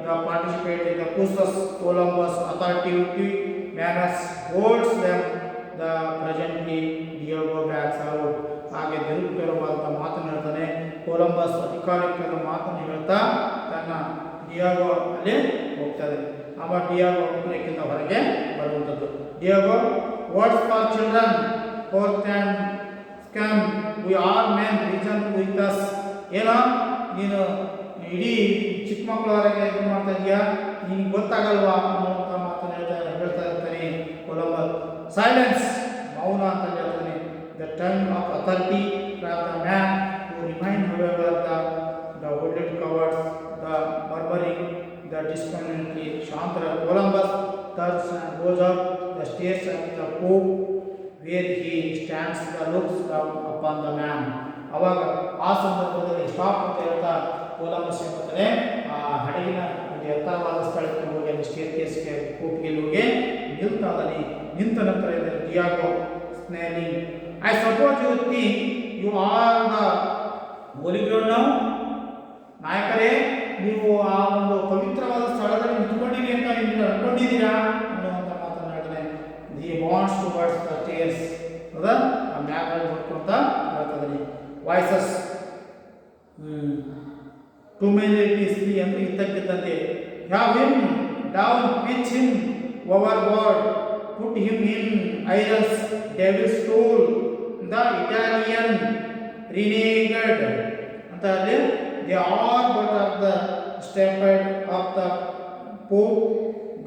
the participate in the process. Columbus authority manners holds them the presently Diego backs out. ಹಾಗೆ ನಿರುತ್ತರವಾದ ಮಾತನ್ನು ಹೇಳ್ತಾನೆ. ಕೊಲಂಬಸ್ ಅಧಿಕಾರಿಕರ ಮಾತನ್ನು ಹೇಳ್ತಾ ತನ್ನ ಡಿಯಾಗೋ ಅಲ್ಲಿ ಹೋಗ್ತದೆ. ಆವಾಗ ಡಿಯಾಗೋ ಒಬ್ಬನಿಗಿಂತ ಹೊರಗೆ ಬರುವಂಥದ್ದು. Diego words for children fourth and scam V are man reason with us. ಏನೋ ನೀನು ಇಡೀ ಚಿಕ್ಕ ಮಕ್ಕಳವರೆಗೆ ಇದು ಮಾಡ್ತಾ ಇದೆಯಾ, ನಿನಗೆ ಗೊತ್ತಾಗಲ್ವಾ ಅನ್ನುವಂಥ ಮಾತನ್ನು ಹೇಳ್ತಾ ಇರ್ತಾನೆ ಕೊಲಂಬಸ್. ಸೈಲೆನ್ಸ್, ಮೌನ ಅಂತ ಹೇಳ್ತಾನೆ. The turn of authority from the man who remain however the wooded cowards, the murmuring, the discontented. ಶಾಂತರ Columbus turns and goes up the stairs of the poop where he stands the looks down upon the man. ಅವಾಗ ಆ ಸಂದರ್ಭದಲ್ಲಿ stop ಅಂತ ಹೇಳ್ತಾ Columbus ಹೇಳ್ತಾನೆ ಆ ಹಡಗಿನ ಎತ್ತರವಾದ ಸ್ಥಳಕ್ಕೆ ಹೋಗಿ ಅಲ್ಲಿ ಸ್ಟೇರ್ ಕೇಸ್ಗೆ ಕೂಪಿಗೆ ಹೋಗಿ ನಿಲ್ತಾ ಇದ್ದಾನೆ. ನಿಂತ ನಂತರ ಇದರಲ್ಲಿ Diego sneering. I suppose you think you are the holy ground. ನಾವು ನಾಯಕರೇ, ನೀವು ಆ ಒಂದು ಪವಿತ್ರವಾದ ಸ್ಥಳದಲ್ಲಿ ವಾಯ್ಸಸ್ ಟು ಮೆಲಿಟಿಸ್ಲಿ ಅಂದರೆ ಇದ್ದಕ್ಕಿದ್ದಂತೆ have him down pitch him overboard put him in irons devil stool the Italian renegade ಅಂತ ಅಲ್ಲಿ they are but of the shepherd of the pope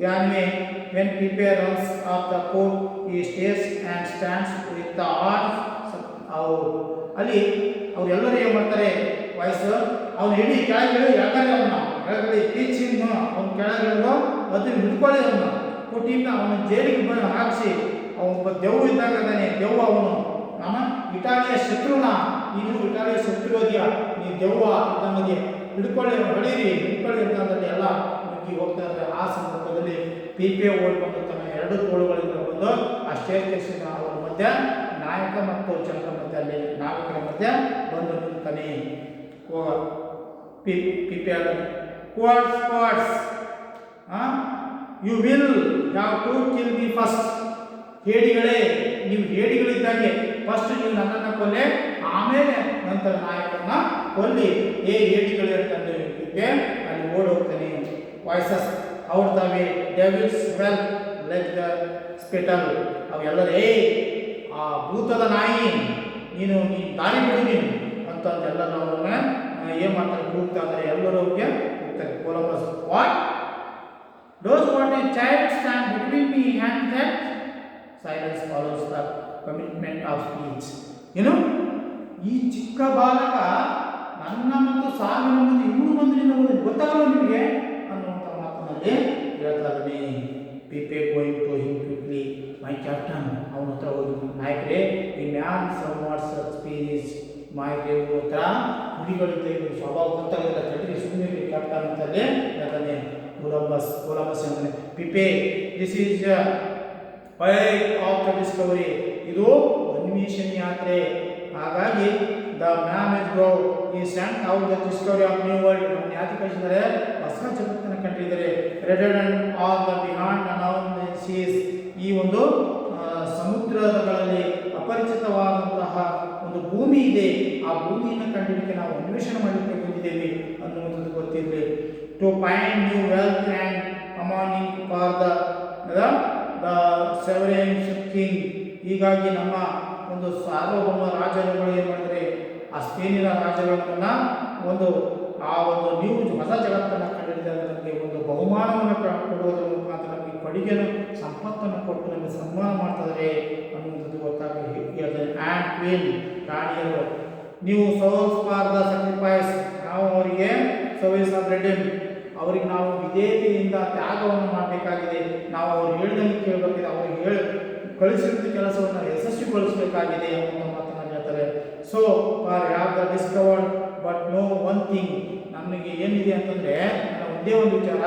Ganway, when Pipe runs off the court, he stays and stands with the arms ಅಲ್ಲಿ ಅವರೆಲ್ಲರೂ ಏನು ಮಾಡ್ತಾರೆ voice ಅವ್ನು ಹಿಡಿ ಕೆಳಗಿಳಿ ಯಾಕಂದ್ರೆ ಅವನ್ನ ಕೆಳಗಡೆ ಟೀಚಿಂಗ್ ಅವ್ನು ಕೆಳಗಿಳಿದು ಅದನ್ನ ಹಿಡ್ಕೊಳ್ಳಿ ಅವನ್ನ ಕೊಟ್ಟಿದ್ದ ಅವನ ಜೈಲಿಗೆ ಹಾಕಿಸಿ ಒಬ್ಬ ದೆವ್ವ ಇದ್ದಾಗ ಅದಾನೆ ದೆವ್ವ ಅವನು ನಮ್ಮ ಇಟಾಲಿಯ ಶತ್ರುನ ನೀನು ಇಟಾಲಿಯ ಶತ್ರು ಅದೆಯಾ ನೀ ದೆವ್ವ ಇದ್ದಂಗೆ ಹಿಡ್ಕೊಳ್ಳಿ ಹೊಡೀರಿ ಹಿಡ್ಕೊಳ್ಳಿ ಅಂತಂದ್ರೆ ಎಲ್ಲ ಮುಗಿ ಹೋಗ್ತಾ ಇದ್ದಾರೆ. ಆ ಸಂದರ್ಭದಲ್ಲಿ ಪಿಪೆ ಓಡ್ಕೊಂಡು ತನ್ನ ಎರಡು ತೋಳುಗಳಿಂದ ಬಂದು ಆ ಸ್ಟೇಜ್ ಕೇಸಿನ ಅವರ ಮಧ್ಯ ನಾಯಕ ಮತ್ತು ಜನರ ಮಧ್ಯೆ ಅಲ್ಲಿ ನಾಯಕರ ಮಧ್ಯ ಬಂದು ನಿಂತಾನೆ. Pepe squads you will have to kill me first. ಹೇಡಿಗಳೇ, ನೀವು ಹೇಡಿಗಳಿದ್ದಂಗೆ ಫಸ್ಟ್ ನೀವು ನನ್ನನ್ನು ಕೊಲ್ಲೆ, ಆಮೇಲೆ ನಂತರ ನಾಯಕರನ್ನ ಕೊಲ್ಲಿ. ಹೇಡಿಗಳೇ ಅಂತಂದು ಪಿಪೆ ಅಲ್ಲಿ ಓಡೋಗ್ತಾನೆ. Voices out the way devils well like the spittle. ಅವೆಲ್ಲರೇ ಆ ಭೂತದ ನಾಯಿ ನೀನು ದಾರಿ ಬಿಡು ನೀನು ಅಂತಂದೆಲ್ಲ ನಾವು ಏನು ಮಾಡ್ತಾರೆ ಕೂಗ್ತಾ ಇದ್ದಾರೆ. ಎಲ್ಲರೂ ಅವ್ರಿಗೆ ಕೂಗ್ತಾರೆ. Columbus what does what a child stand between me and that silence follows the commitment of speech. ಏನು ಈ ಚಿಕ್ಕ ಬಾಲಕ ನನ್ನ ಮತ್ತು ಸಾವಿನ ಮುಂದೆ ಇವರು ಬಂದು ನಿನ್ನ ಗೊತ್ತಾಗಲ್ಲ ನಿಮಗೆ ಅನ್ನುವಂಥ ಮಾತಿನಲ್ಲಿ ಹೇಳ್ತಾ ಇದ್ದಾನೆ. Pepe going to him quickly my captain. ಅವನ ಹತ್ರ ಹೋಗಿ ನಾಯಕರೇ ಈ man some what such speech ಮೈ ದೇವ್ ಹತ್ರ ಹುಡಿಗಳಿದ್ದ ಇವರು ಸ್ವಭಾವ ಗೊತ್ತಾಗೋದಿಲ್ಲ ತಡ್ರಿ ಸುಮ್ಮನೆ ಕ್ಯಾಪ್ಟನ್ ಅಂತಲೇ ಹೇಳ್ತಾನೆ. ಕೊಲಂಬಸ್ ಅಂತಾನೆ Pepe this is fight of the discovery. ಇದು ಅನ್ವೇಷಣೆ ಯಾತ್ರೆ. ಹಾಗಾಗಿ ದ ಮ್ಯಾನ್ ಇಸ್ ಗೋ ಈ sand out the discovery of new world. ನಮ್ಮ ಯಾತಿ ಕಳಿಸಿದರೆ ಹೊಸ ಜಗತ್ತನ್ನು ಕಂಡಿದ್ದಾರೆ. Readied and all the beyond unknown seas. ಈ ಒಂದು ಸಮುದ್ರಗಳಲ್ಲಿ ಅಪರಿಚಿತವಾದಂತಹ ಒಂದು ಭೂಮಿ ಇದೆ. ಆ ಭೂಮಿಯನ್ನು ಕಂಡಿದ್ದಕ್ಕೆ ನಾವು ಅನ್ವೇಷಣೆ ಮಾಡಲಿಕ್ಕೆ ಬಂದಿದ್ದೇವೆ ಅನ್ನುವಂಥದ್ದು ಗೊತ್ತಿರಲಿ. To find new wealth and among for the sovereign king. ಹೀಗಾಗಿ ನಮ್ಮ ಒಂದು ಸಾರ್ವಭೌಮ ರಾಜರುಗಳು ಏನು ಮಾಡಿದರೆ ಆ ಸ್ಪೇನಿನ ರಾಜರುಗಳನ್ನ ಒಂದು ಆ ಒಂದು ನ್ಯೂ ಹೊಸ ಜಗತ್ತನ್ನು ಕಂಡುಹಿಡಿದಾಗ ನಮಗೆ ಒಂದು ಬಹುಮಾನವನ್ನು ಕೊಡುವುದರ ಮುಖಾಂತರ ನಮಗೆ ಕೊಡುಗೆಯನ್ನು ಸಂಪತ್ತನ್ನು ಕೊಟ್ಟು ನಮಗೆ ಸನ್ಮಾನ ಮಾಡ್ತಿದ್ದಾರೆ ಅನ್ನುವಂಥದ್ದು ಗೊತ್ತಾಗಿ ಆ್ಯಂಡ್ ಕ್ವೀನ್ ರಾಣಿಯರು ನೀವು ಸೋಲ್ಸ್ ಫಾರ್ ದ ಸ್ಯಾಕ್ರಿಫೈಸ್. ನಾವು ಅವರಿಗೆ ಸರ್ವಿಸ್ ಆಫ್ ರೆಡಿಮ್, ಅವರಿಗೆ ನಾವು ವಿಧೇಯತೆಯಿಂದ ತ್ಯಾಗವನ್ನು ಮಾಡಬೇಕಾಗಿದೆ. ನಾವು ಅವ್ರು ಹೇಳಿದಂಗೆ ಕೇಳಬೇಕಿದೆ. ಅವ್ರಿಗೆ ಕಳಿಸಿದ ಕೆಲಸವನ್ನು ಯಶಸ್ವಿಗೊಳಿಸಬೇಕಾಗಿದೆ ಅನ್ನೋ ಮಾತನ್ನು ಹೇಳ್ತಾರೆ. So far have the discovered but no one thing. ನಮಗೆ ಏನಿದೆ ಅಂತಂದರೆ ಒಂದೇ ಒಂದು ವಿಚಾರ,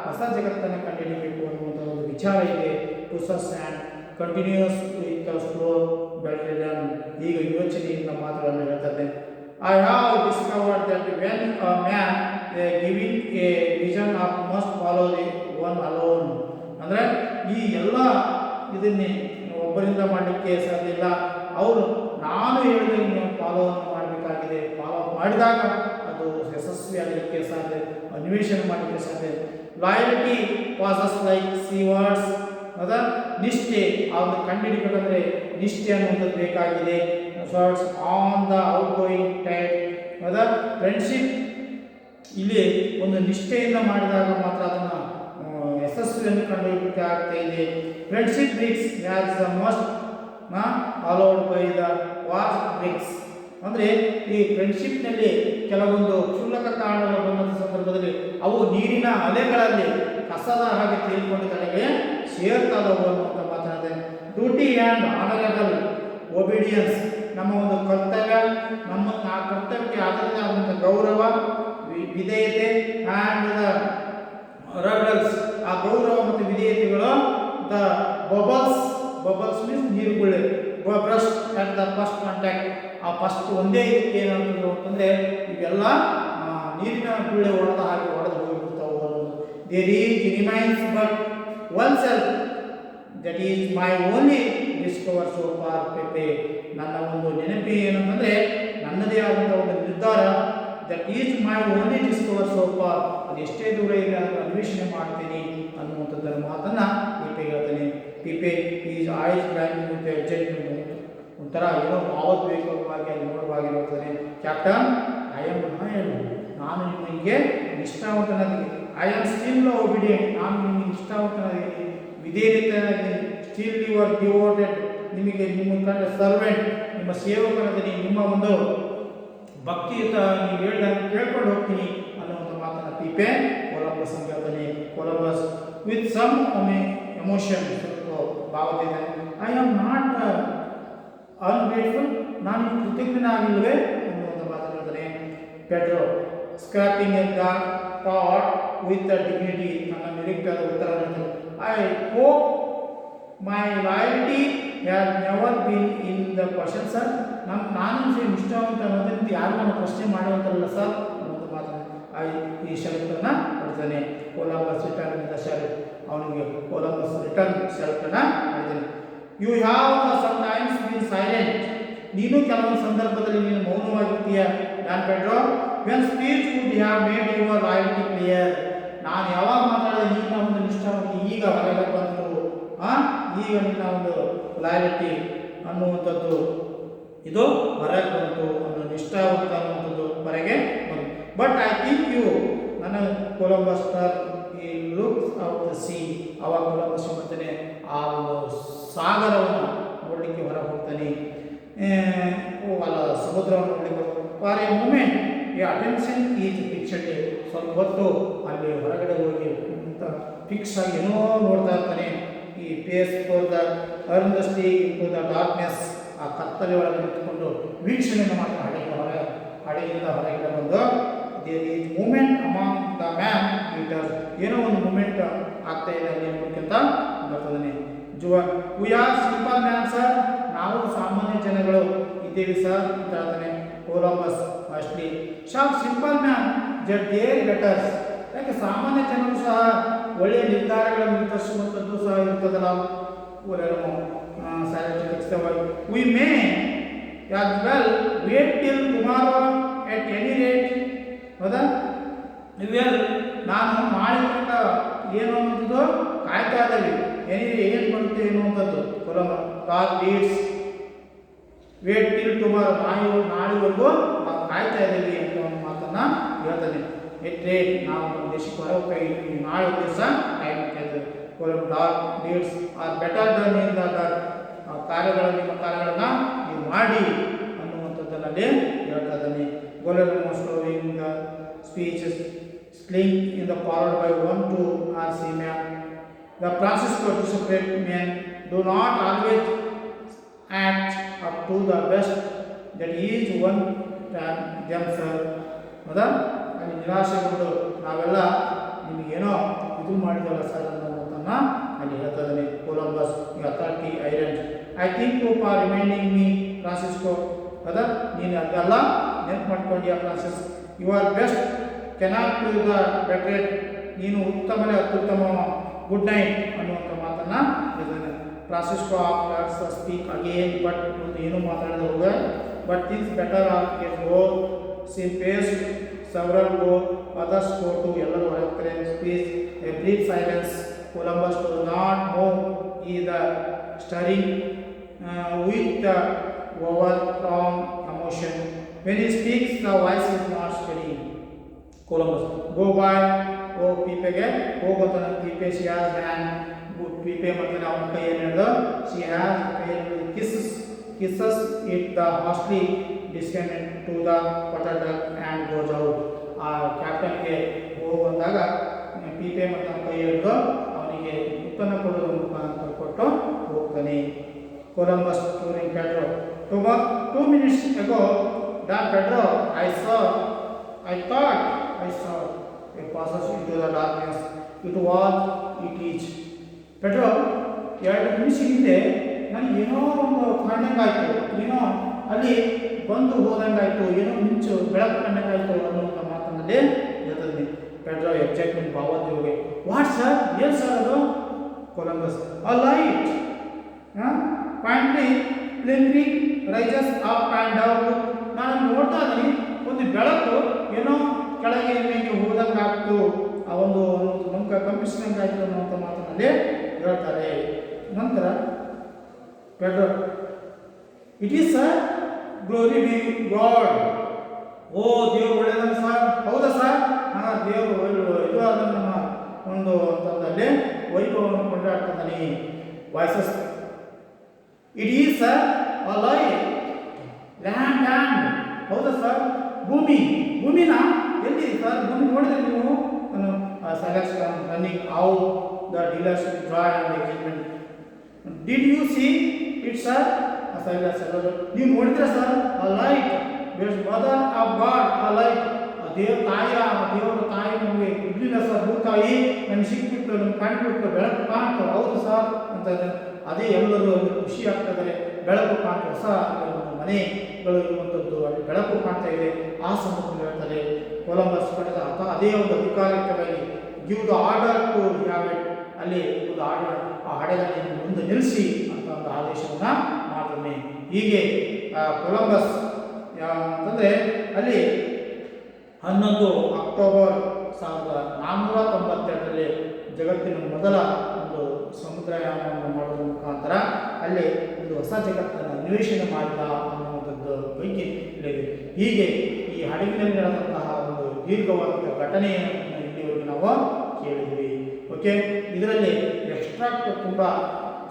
ಹೊಸ ಜಗತ್ತನ್ನು ಕಂಡುಹಿಡಿಯಬೇಕು ಅನ್ನುವಂಥ ಒಂದು ವಿಚಾರ ಇದೆ. ಟು ಸಸ್ ಆ್ಯಂಡ್ ಕಂಟಿನ್ಯೂಸ್ ವಿತ್ ಸ್ಲೋ ಬೆಲ್ಟನ್. ಈಗ ಯೋಚನೆಯಿಂದ ಮಾತುಗಳನ್ನು ಹೇಳ್ತಾರೆ. I have discovered that when a man giving a vision of must follow the one alone. ಅಂದರೆ ಈ ಎಲ್ಲ ಇದನ್ನೇ ಒಬ್ಬರಿಂದ ಮಾಡಲಿಕ್ಕೆ ಸಾಧ್ಯ ಇಲ್ಲ. ಅವರು ನಾನು ಹೇಳಿದಂಗೆ ಫಾಲೋವನ್ನು ಮಾಡಬೇಕಾಗಿದೆ. ಫಾಲೋ ಮಾಡಿದಾಗ ಅದು ಯಶಸ್ವಿಯಾಗಲಿಕ್ಕೆ ಸಾಧ್ಯ, ಅನ್ವೇಷಣೆ ಮಾಡಲಿಕ್ಕೆ ಸಾಧ್ಯ. Loyalty passes like seawards. ಅದ ನಿಷ್ಠೆ ಅವ್ರನ್ನ ಕಂಡುಹಿಡಿಬೇಕಂದ್ರೆ ನಿಷ್ಠೆ ಅನ್ನುವಂಥದ್ದು ಬೇಕಾಗಿದೆ. Shorts on the outgoing tide. ಅದ ಫ್ರೆಂಡ್ಶಿಪ್ ಇಲ್ಲಿ ಒಂದು ನಿಷ್ಠೆಯಿಂದ ಮಾಡಿದಾಗ ಮಾತ್ರ ಅದನ್ನು ಯಶಸ್ವಿಯನ್ನು ಕಂಡುಹಿಡಿಯಲಿಕ್ಕೆ ಆಗ್ತಾ ಇದೆ. Friendship bricks as the must followed by the war bricks. ಅಂದರೆ ಈ ಫ್ರೆಂಡ್ಶಿಪ್ನಲ್ಲಿ ಕೆಲವೊಂದು ಕ್ಷುಲ್ಲಕ ಕಾರಣಗಳು ಬಂದ ಸಂದರ್ಭದಲ್ಲಿ ಅವು ನೀರಿನ ಅಲೆಗಳಲ್ಲಿ ಕಸದ ಹಾಗೆ ತೇಲಿಕೊಂಡು ತಲೆಗೆ ಸೇರ್ತಾದವು ಅನ್ನುವಂಥ ಮಾತನಾಡಿದೆ. Duty and honourable obedience. ನಮ್ಮ ಒಂದು ಕರ್ತವ್ಯ, ನಮ್ಮ ಆ ಕರ್ತವ್ಯಕ್ಕೆ ಆಧಾರದ ಆದಂಥ ಗೌರವ, ವಿಧೇಯತೆ ಆ್ಯಂಡ್ ದ ರೆಬಲ್ಸ್. ಆ ಗೌರವ ಮತ್ತು ವಿಧೇಯತೆಗಳು ದ ಬಬಲ್ಸ್ ಮೀನ್ಸ್ ನೀರುಗುಳ್ಳೆ. Brush at the first contact. ಆ ಫಸ್ಟ್ ಒಂದೇ ಇದಕ್ಕೆ ಏನಂತಂದ್ರು ಅಂತಂದರೆ ಇವೆಲ್ಲ ನೀರಿನ ಗುಳ್ಳೆ ಹೊಡೆದ ಹಾಗೆ ಹೊಡೆದು ಹೋಗಿಬಿಡ್ತಾವೆ ಅನ್ನೋದು. There is remains but one self that is my only discover so far Pepe. ನನ್ನ ಒಂದು ನೆನಪು ಏನಂತಂದರೆ ನನ್ನ ನನ್ನದೇ ಆದಂಥ ಒಂದು ನಿರ್ಧಾರ, that is my only discover so far, ಅದು ಎಷ್ಟೇ ದೂರ ಇಲ್ಲ ಅದನ್ನು ಅನ್ವೇಷಣೆ ಮಾಡ್ತೀನಿ ಅನ್ನುವಂಥದ್ದರ ಮಾತನ್ನು ಪೀಪೆ ಹೇಳ್ತಾನೆ. Pepe is eyes blind with excitement, ಒಂಥರ ಏನೋ ಭಾವೋದ್ವೇಗವಾಗಿ ಅಲ್ಲಿ ನೋಡುವಾಗ ಹೇಳ್ತಾನೆ, ಕ್ಯಾಪ್ಟನ್ ಐ ಆಮ್ ಲಾಯಲ್, ನಾನು ನಿಮಗೆ ನಿಷ್ಠಾವಂತನಾಗಿ, ಐ ಆಮ್ ಸ್ಟಿಲ್ ಒಬಿಡಿಯಂಟ್, ನಾನು ನಿಮಗೆ ನಿಷ್ಠಾವಂತನಾಗಿ ವಿಧೇಯತೆಯಾಗಿ, ಸ್ಟಿಲ್ ಯುವರ್ ಡಿವೋಟೆಡ್, ನಿಮಗೆ ನಿಮ್ಮ ಕಂಡ ಸರ್ವೆಂಟ್, ನಿಮ್ಮ ಸೇವಕನಾಗಿ, ನಿಮ್ಮ ಒಂದು ಭಕ್ತಿಯುತ ನೀವು ಹೇಳ್ದಂಗೆ ಕೇಳ್ಕೊಂಡು ಹೋಗ್ತೀನಿ ಅನ್ನುವಂಥ ಮಾತನ್ನು ಪೀಪೆ ಕೊಲಂಬಸ್ ಅಂತ ಹೇಳ್ತಾನೆ. ಕೊಲಂಬಸ್ ವಿತ್ ಸಮ್ ಎಮೋಷನ್, ಭಾವದಿಂದ, ಐ ಆಮ್ ನಾಟ್ ಅನ್ಗ್ರೇಟ್ಫುಲ್, ನಾನು ಕೃತಜ್ಞನಾಗಿಲ್ವೇ ಅನ್ನುವಂಥ ಮಾತನ್ನು ಹೇಳ್ತಾನೆ. Pedro scrapping the thought with dignity, ನನ್ನ ನಿರೀಕ್ಷೆಯಾದ ಉತ್ತರ ಹೇಳ್ತಾನೆ, I hope my loyalty has never been in the question sir, ನಾನು ನಿಷ್ಠಾವಂತ ಅನ್ನೋದಕ್ಕೆ ಯಾರು ನಾನು ಪ್ರಶ್ನೆ ಮಾಡುವಂತಲ್ಲ ಸರ್ ಅನ್ನೋದು ಮಾತನ್ನು ಈ ಶರತ್ತನ್ನು ಹೇಳ್ತಾನೆ. ಕೊಲಂಬಸ್ ರಿಟರ್ನ್ ದ ಶರತ್, ಅವನಿಗೆ ಕೊಲಂಬಸ್ ರಿಟರ್ನ್ ಶರತ್ತನ್ನು ಹೇಳ್ತಾನೆ. You have sometimes been silent, ನೀನು ಕೆಲವೊಂದು ಸಂದರ್ಭದಲ್ಲಿ ನೀನು ಮೌನವಾಗಿರ್ತೀಯ. ನಾನು Pedro when speech would have made your loyalty clear, ನಾನು ಯಾವಾಗ ಮಾತಾಡಿದೆ ನಿನ್ನ ಒಂದು ನಿಷ್ಠಾವಂತಿ ಈಗ ಹೊರಗೆ ಬಂತು, ಈಗ ನಿನ್ನ ಒಂದು ಲಾಯಲ್ಟಿ ಅನ್ನುವಂಥದ್ದು ಇದು ಹೊರಗೆ ಬಂತು, ಅನ್ನೋ ನಿಷ್ಠಾವಂತ ಅನ್ನುವಂಥದ್ದು ಹೊರಗೆ ಬಂತು. ಬಟ್ ಐ ಥಿಂಕ್ ಯು, ನನ್ನ ಕೊಲಂಬಸ್ ಈ ಲುಕ್ಸ್ ಔಟ್ ದ ಸಿ, ಅವಾಗ ಕೊಲಂಬಸ್ ಮಾಡ್ತಾನೆ ಆ ಒಂದು ಸಾಗರವನ್ನು ನೋಡಲಿಕ್ಕೆ ಹೊರಗೆ ಹೋಗ್ತಾನೆ, ಅಲ್ಲ ಸಮುದ್ರವನ್ನು ನೋಡಲಿಕ್ಕೆ. ಫಾರ್ ಎ ಮೂಮೆಂಟ್ ಈ ಅಟೆನ್ಷನ್ ಈಸ್ ಫಿಕ್ಸ್ಡ್, ಸ್ವಲ್ಪ ಹೊತ್ತು ಅಲ್ಲಿ ಹೊರಗಡೆ ಹೋಗಿ ಅಂತ ಫಿಕ್ಸ್ ಆಗಿ ಏನೋ ನೋಡ್ತಾ ಇರ್ತಾನೆ. ಈ face for the earnestly to the darkness, ಆ ಕತ್ತಲೆ ಒಳಗೆ ನಿಂತುಕೊಂಡು ವೀಕ್ಷಣೆಯನ್ನು ಮಾಡ್ತಾನೆ. ಹಡೆಯಿಂದ ಹೊರಗಡೆ ಬಂದು there is moment among the man eaters, ಏನೋ ಒಂದು ಮೂಮೆಂಟ್ ಆಗ್ತಾ ಇದೆ ಅಲ್ಲಿ ನೋಡ್ಕೊಂತ ಬರ್ತದಾನೆ. We are simple man sir, ನಾವು ಸಾಮಾನ್ಯ ಜನಗಳು ಇದ್ದೇವೆ ಸರ್ ಅಂತ ಹೇಳ್ತಾನೆ ಕೊಲಂಬಸ್. ಅಷ್ಟೇ ಶಾಪ್ ಸಿಂಪಲ್ ಮ್ಯಾನ್ ಜಟ್ ದೇರ್ ಬೆಟರ್ಸ್, ಯಾಕೆ ಸಾಮಾನ್ಯ ಜನರು ಸಹ ಒಳ್ಳೆಯ ನಿರ್ಧಾರಗಳನ್ನು ನಿರ್ಧರಿಸುವಂಥದ್ದು ಸಹ ಇರ್ತದಲ್ಲ. We may as well wait till tomorrow at any rate, ಹೌದಾ? ಇವೆಲ್ಲ ನಾನು ನಾಳೆ ತನಕ ಏನು ಅನ್ನೋದು ಕಾಯ್ತಾ ಇದ್ದೀವಿ, ಏನು ಬರುತ್ತೆ ಏನು ಅಂತದ್ದು. God leads wait till tomorrow, ನಾಳೆವರೆಗೂ ನಾವು ಕಾಯ್ತಾ ಇದ್ದೀವಿ ಅಂತ ಒಂದು ಮಾತನ್ನು ಹೇಳ್ತಾನೆ. ರೇಟ್ ನಾವು ನಮ್ಮ ದೇಶಕ್ಕೆ ಹೊರಗೆ ನಾಳೆ ದಿವಸ ಟೈಮ್ ಕೇಳಿದ್ವಿ. Dark deeds are better than in the dark, ನಿಮ್ಮ ಕಾರ್ಯಗಳನ್ನು ನೀವು ಮಾಡಿ ಅನ್ನುವಂಥದ್ದನ್ನಲ್ಲಿ ಹೇಳ್ತಾ ಇದ್ದಾನೆ. Slowing the speeches sling in the forward by 1 to RC man. ದ Francisco disciplined men do not always act up to the best that each one themselves. ಹೌದಾ? ಅಲ್ಲಿ ನಿರಾಶೆಗೊಂಡು ನಾವೆಲ್ಲ ನಿಮಗೇನೋ ಇದು ಮಾಡಿದಲ್ಲ ಸರ್ ಅನ್ನೋದನ್ನು ಅಲ್ಲಿ ಹೇಳ್ತಾ ಇದ್ದಾನೆ Columbus. Authority iron, I think you for reminding me Francisco, ಹೌದಾ? ನೀನು ಅದೆಲ್ಲ ನೆನಪು ಮಾಡ್ಕೊಂಡ್ಯಾ Francis. You are best cannot to the betrayed, ನೀನು ಉತ್ತಮನೇ ಅತ್ಯುತ್ತಮ, ಗುಡ್ ನೈಟ್ ಅನ್ನುವಂಥ ಮಾತನ್ನು ಹೇಳಿದ್ದಾನೆ. Francisco of speak again, but ಏನು ಮಾತಾಡಿದ ಹೋಗ, but things better of get go see pace several go, others go to, ಎಲ್ಲರೂ ಹೊರಗ್ತಾರೆ. Speech a brief silence. Columbus does not move, he the stirring with the overcome emotion. When he speaks, the voice is not steady. Columbus go by, ಓ ಪೀಪೆಗೆ ಹೋಗೋತನ ಪೀಪೆ, she has hand, ಪೀಪೆ ಮತ್ತೆ ಅವನ ಕೈಯಲ್ಲಿ ಹಿಡಿದು she has kisses it the hastily descended to the quarterdeck and goes out. ಆ ಕ್ಯಾಪ್ಟನ್ಗೆ ಹೋಗಿ ಬಂದಾಗ ಪೀಪೆ ಮತ್ತು ಅವನ ಕೈ ಹಿಡಿದು ಅವನಿಗೆ ಉತ್ಪನ್ನ ಕೊಡುವ ಮುಖಾಂತರ ಕೊಟ್ಟು ಹೋಗ್ತಾನೆ. Columbus touring Pedro. 2 minutes ago, Don Pedro, I thought I saw a passage into the darkness. It was, it is. Pedro, 2 ನಿಮಿಷ ಹಿಂದೆ ನನಗೆ ಏನೋ ಒಂದು ಕಂಡಂಗಾಯ್ತು, ಏನೋ ಅಲ್ಲಿ ಬಂದು ಹೋದಂಗಾಯ್ತು, ಏನೋ ಮಿಂಚು ಬೆಳಕು ಕಂಡಂಗಾಯ್ತು ಅನ್ನುವಂಥ ಮಾತನ್ನಲ್ಲಿ ಹೇಳ್ತದೆ. ಪೆಡ್ರೋ ಎಕ್ಸೈಟ್ಮೆಂಟ್ ಭಾವೋದ್ಯೋಗ. ವಾಟ್ ಸರ್, ಏನು ಸರ್ ಅದು? Columbus a light, finally glimmering rises up and down ನಾನು ನೋಡ್ತಾ ಇದ್ದೀನಿ ಒಂದು ಬೆಳಕು ಏನೋ ಕೆಳಗೆ ಮೇಲೆ ಹೋದಂಗೆ ಆಗ್ತು, ಆ ಒಂದು ನಮ್ಗೆ ಕಂಪಿಸಿದಂಗೆ ಆಯಿತು ಅನ್ನುವಂಥ ಮಾತನಲ್ಲಿ ಹೇಳ್ತಾರೆ. ನಂತರ Pedro, it is a glory be God. ಓ ದೇವರು ಒಳ್ಳೆಯದ ಸರ್, ಹೌದಾ ಸರ್? ದೇವರು ಇದು ಆದ ನಮ್ಮ ಒಂದು ಅಂತಂದಲ್ಲಿ ವೈಭವವನ್ನು ಕೊಂಡಾಡ್ತಾನೆ. Voices, it is a life land. ಹೌದಾ ಸರ್? ಭೂಮಿನ ಎಲ್ಲಿ ಸರ್? ಭೂಮಿ ನೋಡಿದ್ರೆ ನೀವು silence running how the dealers draw and engagement. Did you see its silence? ನೀವು ನೋಡಿದ್ರೆ sir a light mother of God, a light ದೇವ್ರ ತಾಯಿ ನಮಗೆ ಇರಲಿಲ್ಲ ಸರ್, ಭೂತಾಯಿ ನಮ್ಗೆ ಸಿಕ್ಬಿಟ್ಟು ನಮ್ಗೆ ಕಂಡುಬಿಟ್ಟು ಬೆಳಕು ಕಾಣ್ತು. ಹೌದು ಸರ್ ಅಂತಂದರೆ ಅದೇ ಎಲ್ಲರೂ ಖುಷಿ ಆಗ್ತಿದ್ದಾರೆ. ಬೆಳಕು ಕಾಣ್ತು, ಹೊಸ ಮನೆಗಳು ಇರುವಂಥದ್ದು, ಅಲ್ಲಿ ಬೆಳಕು ಕಾಣ್ತಾ ಇದೆ. ಆ ಸಂದರ್ಭದಲ್ಲಿ ಹೇಳ್ತಾರೆ ಕೊಲಂಬಸ್ ಪಡೆದ ಅದೇ ಒಂದು ಅಧಿಕಾರಿಕವಾಗಿ give the order to have it, ಅಲ್ಲಿ ಒಂದು ಆರ್ಡರ್, ಆ ಹಡಗಲ್ಲಿ ಮುಂದೆ ನಿಲ್ಲಿಸಿ ಅಂತ ಒಂದು ಆದೇಶವನ್ನು ಮಾಡ್ತಾನೆ. ಹೀಗೆ ಕೊಲಂಬಸ್ ಅಂತಂದರೆ ಅಲ್ಲಿ 11 ಅಕ್ಟೋಬರ್ 1492ರಲ್ಲಿ ಜಗತ್ತಿನ ಮೊದಲ ಒಂದು ಸಮುದ್ರಯಾನವನ್ನು ಮಾಡೋದ್ರ ಮುಖಾಂತರ ಅಲ್ಲಿ ಒಂದು ಹೊಸ ಜಗತ್ತನ್ನು ಅನ್ವೇಷಣೆ ಮಾಡಿದ ಅನ್ನುವಂಥದ್ದು ಬಗ್ಗೆ ಇಲ್ಲಿದೆ. ಹೀಗೆ ಈ ಹಡಗಿನಲ್ಲಿ ನಡೆದಂತಹ ಒಂದು ದೀರ್ಘವಾದ ಘಟನೆಯನ್ನು ಇಲ್ಲಿವರೆಗೂ ನಾವು ಕೇಳಿದ್ವಿ. ಓಕೆ, ಇದರಲ್ಲಿ ಎಕ್ಸ್ಟ್ರಾಕ್ಟ್ ತುಂಬ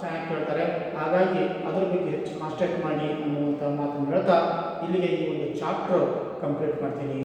ಚೆನ್ನಾಗಿ ಕೇಳ್ತಾರೆ, ಹಾಗಾಗಿ ಅದರ ಬಗ್ಗೆ ಹೆಚ್ಚು ಕಾನ್ಸಂಟ್ರೇಟ್ ಮಾಡಿ ಅನ್ನುವಂಥ ಮಾತನ್ನು ಹೇಳ್ತಾ ಇಲ್ಲಿಗೆ ಈ ಒಂದು ಚಾಪ್ಟರ್ ಕಂಪ್ಲೀಟ್ ಮಾಡ್ತೀನಿ.